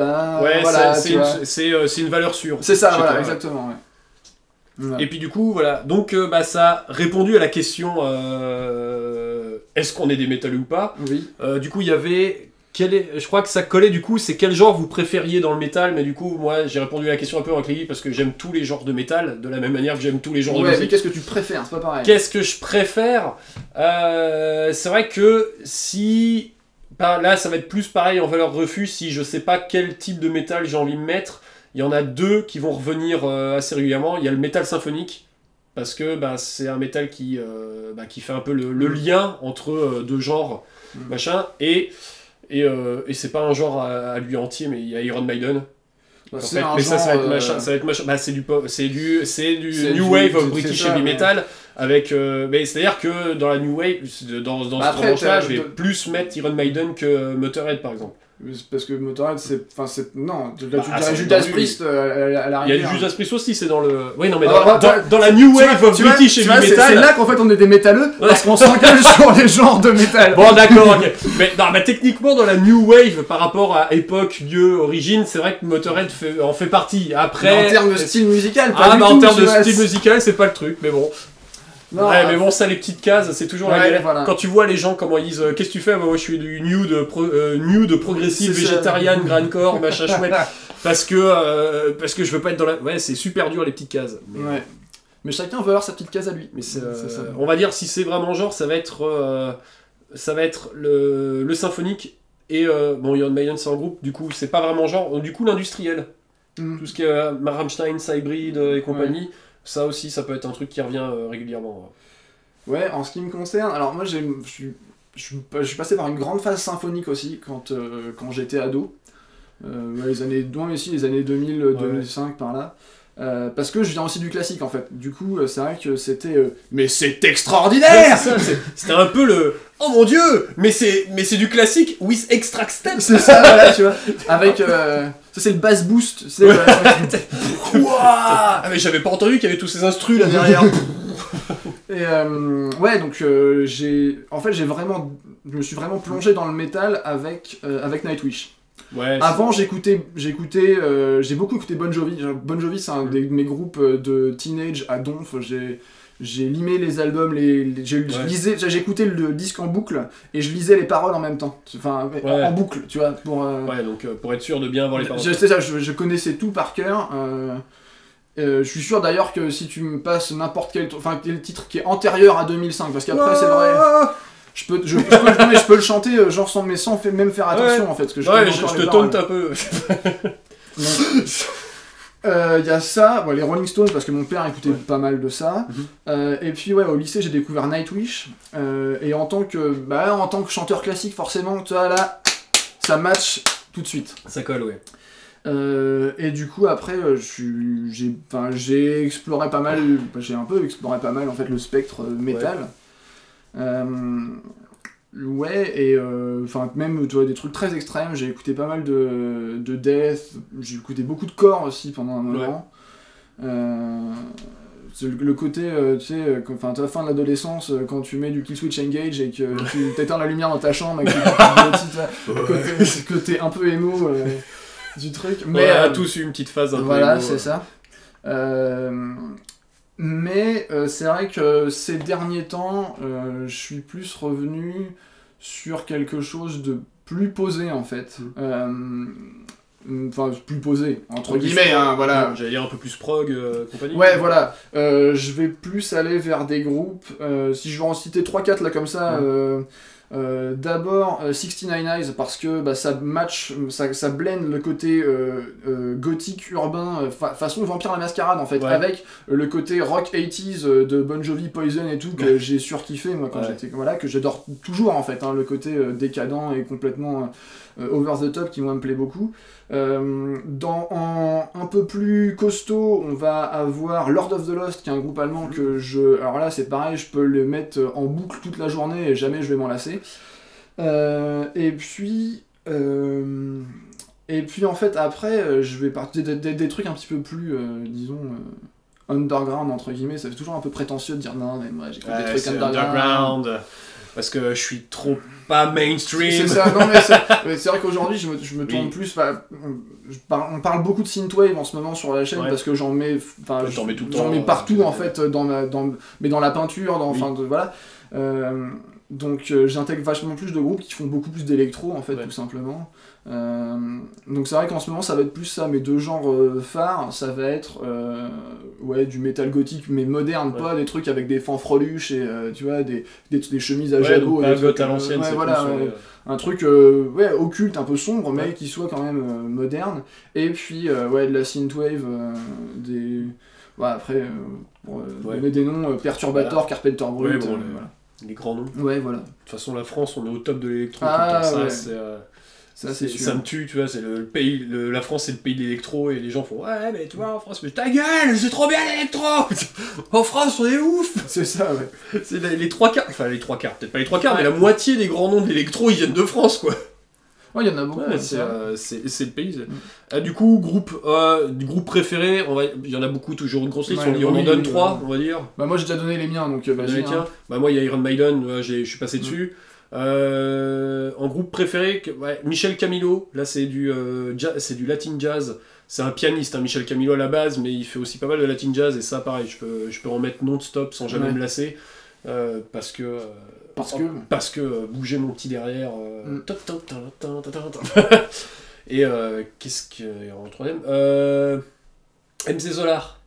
c'est une valeur sûre. C'est ça, voilà, exactement, ouais. Et puis du coup, voilà, donc ça a répondu à la question est-ce qu'on est des métalleux ou pas. Oui. Du coup, il y avait... je crois que ça collait du coup, c'est quel genre vous préfériez dans le métal, mais du coup, moi j'ai répondu à la question un peu en cliquant parce que j'aime tous les genres de métal, de la même manière que j'aime tous les genres de musique. Mais qu'est-ce que tu préfères? C'est pas pareil. Qu'est-ce que je préfère? C'est vrai que si... là, ça va être plus pareil en valeur refus si je sais pas quel type de métal j'ai envie de mettre. Il y en a 2 qui vont revenir assez régulièrement. Il y a le métal symphonique, parce que c'est un métal qui fait un peu le lien entre 2 genres, machin, et c'est pas un genre à lui entier, mais il y a Iron Maiden. Ça va être machin. C'est du New Wave of British Heavy Metal, avec... mais c'est-à-dire que dans la New Wave, dans ce branche-là, je vais plus mettre Iron Maiden que Motorhead, par exemple. Parce que Motorhead, non, tu dirais Judas Priest à l'arrière. Il y a du Judas Priest aussi, c'est dans le... Oui, non, mais dans la New Wave of British Heavy Metal... C'est là qu'en fait on est des métalleux, parce qu'on s'engage sur les genres de métal. Bon, d'accord, ok. Mais techniquement, dans la New Wave, par rapport à époque, lieu, origine, c'est vrai que Motorhead en fait partie. Après... Mais en termes de style musical, en termes de style musical, c'est pas le truc, mais bon... Non, mais bon, ça, les petites cases, c'est toujours la galère. Voilà. Quand tu vois les gens, comment ils disent qu'est-ce que tu fais? Moi, je suis du new de progressive, végétarienne, grindcore, machin chouette. Parce que je veux pas être dans la... Ouais, c'est super dur, les petites cases. Mais chacun veut avoir sa petite case à lui. Mais on va dire, si c'est vraiment genre, ça va être le symphonique et... Iron Maiden, c'est en groupe, du coup, c'est pas vraiment genre. Du coup, l'industriel. Tout ce qui est Rammstein, Cybrid et compagnie, ça aussi, ça peut être un truc qui revient régulièrement. Ouais, en ce qui me concerne, alors moi je suis passé par une grande phase symphonique aussi quand j'étais ado. Les années 2000, 2005 par là. Parce que je viens aussi du classique en fait. Du coup, c'est vrai que c'était. Mais c'est extraordinaire! C'était un peu le. Oh mon dieu! Mais c'est du classique with extra step! C'est ça, voilà, tu vois. Avec. Ça, c'est le bass boost. Ah, mais j'avais pas entendu qu'il y avait tous ces instrus là derrière. Et ouais, donc je me suis vraiment plongé dans le métal avec Nightwish. Ouais, avant, j'ai beaucoup écouté Bon Jovi. Bon Jovi, c'est un de mes groupes de teenage à donf. J'ai limé les albums, j'écoutais le disque en boucle et je lisais les paroles en même temps. Enfin, en boucle, tu vois. Ouais, donc pour être sûr de bien avoir les paroles. Je connaissais tout par cœur. Je suis sûr d'ailleurs que si tu me passes n'importe quel titre qui est antérieur à 2005, parce qu'après c'est vrai. Je peux le chanter genre sans même faire attention en fait. Parce que je te tente un peu. Il y a ça, les Rolling Stones parce que mon père écoutait pas mal de ça. Et puis au lycée j'ai découvert Nightwish. Et en tant que chanteur classique forcément, tu vois là, ça match tout de suite. Ça colle, ouais. Et du coup après j'ai exploré pas mal, en fait le spectre métal. Ouais, et même tu vois, des trucs très extrêmes. J'ai écouté pas mal de death, j'ai écouté beaucoup de core aussi pendant un moment. Le côté, tu sais, à la fin de l'adolescence, quand tu mets du Killswitch Engage et que tu t'éteins la lumière dans ta chambre et que côté un peu émo du truc. Mais on a tous eu une petite phase un peu voilà, émo, c'est ça. Mais c'est vrai que ces derniers temps, je suis plus revenu sur quelque chose de plus posé en fait. Enfin, plus posé, entre guillemets, hein, voilà. J'allais dire un peu plus prog, compagnie. Ouais, voilà. Je vais plus aller vers des groupes. Si je vais en citer 3-4 là comme ça. D'abord 69 Eyes parce que ça match, ça blende le côté gothique urbain, façon Vampire la Mascarade en fait, avec le côté rock 80s de Bon Jovi, Poison et tout que j'ai surkiffé moi quand j'étais, que j'adore toujours en fait, hein, le côté décadent et complètement over the top qui moi me plaît beaucoup. Un peu plus costaud, on va avoir Lord of the Lost qui est un groupe allemand que alors là c'est pareil, je peux le mettre en boucle toute la journée et jamais je vais m'en lasser. Et puis en fait après je vais partir des trucs un petit peu plus disons underground entre guillemets. Ça fait toujours un peu prétentieux de dire non mais moi j'écoute des trucs underground. Parce que je suis trop pas mainstream. C'est ça, non mais c'est vrai qu'aujourd'hui je me tourne plus. On parle beaucoup de synthwave en ce moment sur la chaîne parce que j'en mets partout en fait dans la peinture, voilà. Donc j'intègre vachement plus de groupes qui font beaucoup plus d'électro en fait, tout simplement. Donc c'est vrai qu'en ce moment ça va être plus ça, mes deux genres phares, ça va être du métal gothique mais moderne, pas des trucs avec des fanfreluches et tu vois des chemises à jagots, des trucs à l'ancienne, un truc occulte, un peu sombre mais qui soit quand même moderne. Et puis de la synthwave, après donner des noms, Perturbator, Carpenter Brut, voilà. Les grands noms. Ouais, voilà. De toute façon, la France, on est au top de l'électro. Ça, c'est sûr. Ça me tue, tu vois, c'est le pays, la France, c'est le pays de l'électro, et les gens font ouais, mais tu vois, en France, mais ta gueule, c'est trop bien l'électro. En France, on est ouf. C'est ça, ouais. C'est les trois quarts, peut-être pas les trois quarts, mais la moitié des grands noms de l'électro, ils viennent de France, quoi. Ouais, il y en a beaucoup. C'est le pays. Du coup, groupe préféré, il y en a beaucoup, toujours une grosse liste, on en donne 3, on va dire. Bah moi j'ai déjà donné les miens, donc vas-y. Bah moi il y a Iron Maiden, je suis passé dessus. En groupe préféré, Michel Camilo, là c'est du latin jazz. C'est un pianiste, Michel Camilo à la base, mais il fait aussi pas mal de latin jazz, et ça pareil, je peux en mettre non-stop sans jamais me lasser. Parce que bouger mon petit derrière. Et qu'est-ce qu'il y a en troisième, MC Solar.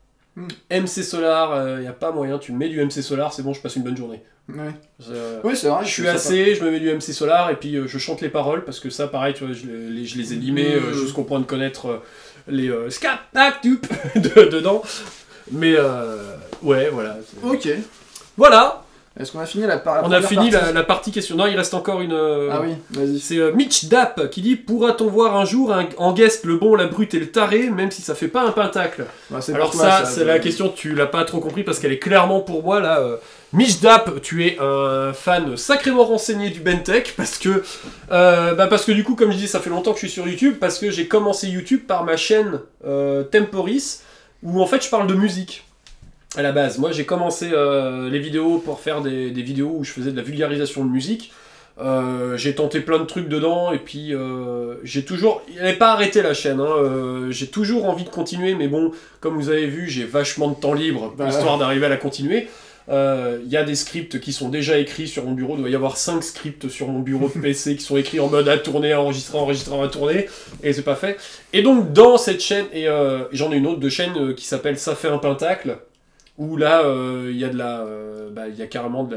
MC Solar, y a pas moyen, tu me mets du MC Solar, c'est bon, je passe une bonne journée. Oui, c'est vrai. Je suis assez, je me mets du MC Solar et puis je chante les paroles parce que ça, pareil, tu vois, je les ai limés jusqu'au point de connaître les skap-tac-tup dedans. Mais ouais, voilà. Ok. Voilà. Est-ce qu'on a fini la partie? On a fini la partie question. Non, il reste encore une... Ah oui, vas-y. C'est Mitch Dapp qui dit « Pourra-t-on voir un jour en guest le bon, la brute et le taré, même si ça fait pas un pentacle ?» Alors ça, c'est la question, tu l'as pas trop compris, parce qu'elle est clairement pour moi, là. Mitch Dapp, tu es un fan sacrément renseigné du Bentech, parce que du coup, comme je dis, ça fait longtemps que je suis sur YouTube, parce que j'ai commencé YouTube par ma chaîne Temporis, où en fait je parle de musique. À la base, moi j'ai commencé les vidéos pour faire des vidéos où je faisais de la vulgarisation de musique. J'ai tenté plein de trucs dedans et puis j'ai toujours... Il n'avait pas arrêté la chaîne, hein, j'ai toujours envie de continuer, mais bon, comme vous avez vu, j'ai vachement de temps libre, histoire d'arriver à la continuer. Il y a des scripts qui sont déjà écrits sur mon bureau, il doit y avoir 5 scripts sur mon bureau de PC qui sont écrits en mode à tourner, à enregistrer, à tourner, et c'est pas fait. Et donc dans cette chaîne, et j'en ai une autre de chaîne qui s'appelle Ça fait un pentacle, où là, il y a il y a carrément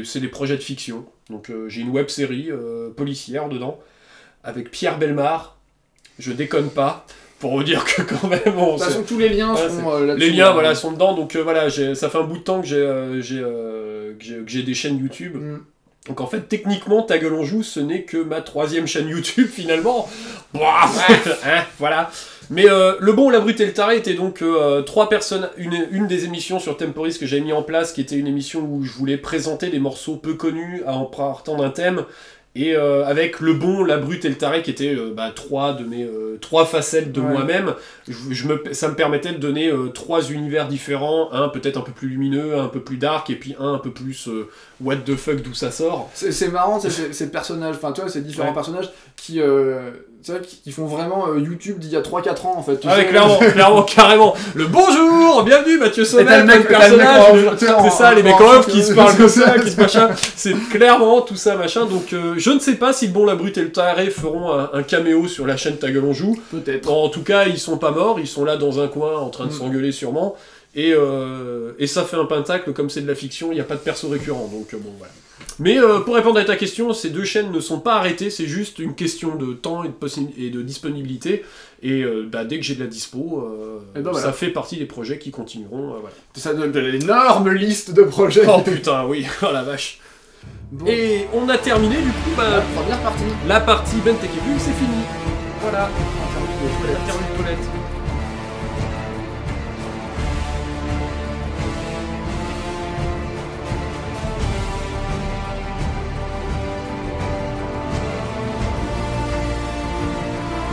c'est des projets de fiction. Donc j'ai une web-série policière dedans, avec Pierre Bellemare, je déconne pas, pour vous dire que quand même... Bon, de toute façon, tous les liens sont là-dessus. Les liens, voilà, sont dedans, donc voilà, ça fait un bout de temps que j'ai des chaînes YouTube. Donc en fait, techniquement, Ta Gueule en Joue, ce n'est que ma 3e chaîne YouTube, finalement. Voilà. Mais Le Bon, la Brute et le Taré était donc 3 personnes, une des émissions sur Temporis que j'avais mis en place, qui était une émission où je voulais présenter des morceaux peu connus en partant d'un thème, et avec Le Bon, la Brute et le Taré, qui étaient 3 de mes 3 facettes de moi-même, ça me permettait de donner 3 univers différents, un peut-être un peu plus lumineux, un peu plus dark, et puis un peu plus what the fuck, d'où ça sort. C'est marrant, ces personnages, enfin tu vois, ces différents personnages qui font vraiment YouTube d'il y a 3-4 ans en fait. Ah ouais, clairement, carrément. Le bonjour, bienvenue Mathieu Sommet, comme personnage. C'est ça, les mecs en off qui se parlent comme ça, qui se machin. C'est clairement tout ça, machin. Donc je ne sais pas si Le Bon, la Brute et le Taré feront un caméo sur la chaîne Ta Gueule en Joue. Peut-être. En tout cas, ils sont pas morts, ils sont là dans un coin en train de s'engueuler sûrement. Et ça fait un pentacle, comme c'est de la fiction, il n'y a pas de perso récurrent. Donc bon, voilà. Mais pour répondre à ta question, ces 2 chaînes ne sont pas arrêtées, c'est juste une question de temps et de disponibilité. Et dès que j'ai de la dispo, ça fait partie des projets qui continueront. Voilà. Ça donne de l'énorme liste de projets. Oh putain, oui, oh la vache. Bon. Et on a terminé du coup la première partie. La partie Bentech et Vue, c'est fini. Voilà. On a terminé.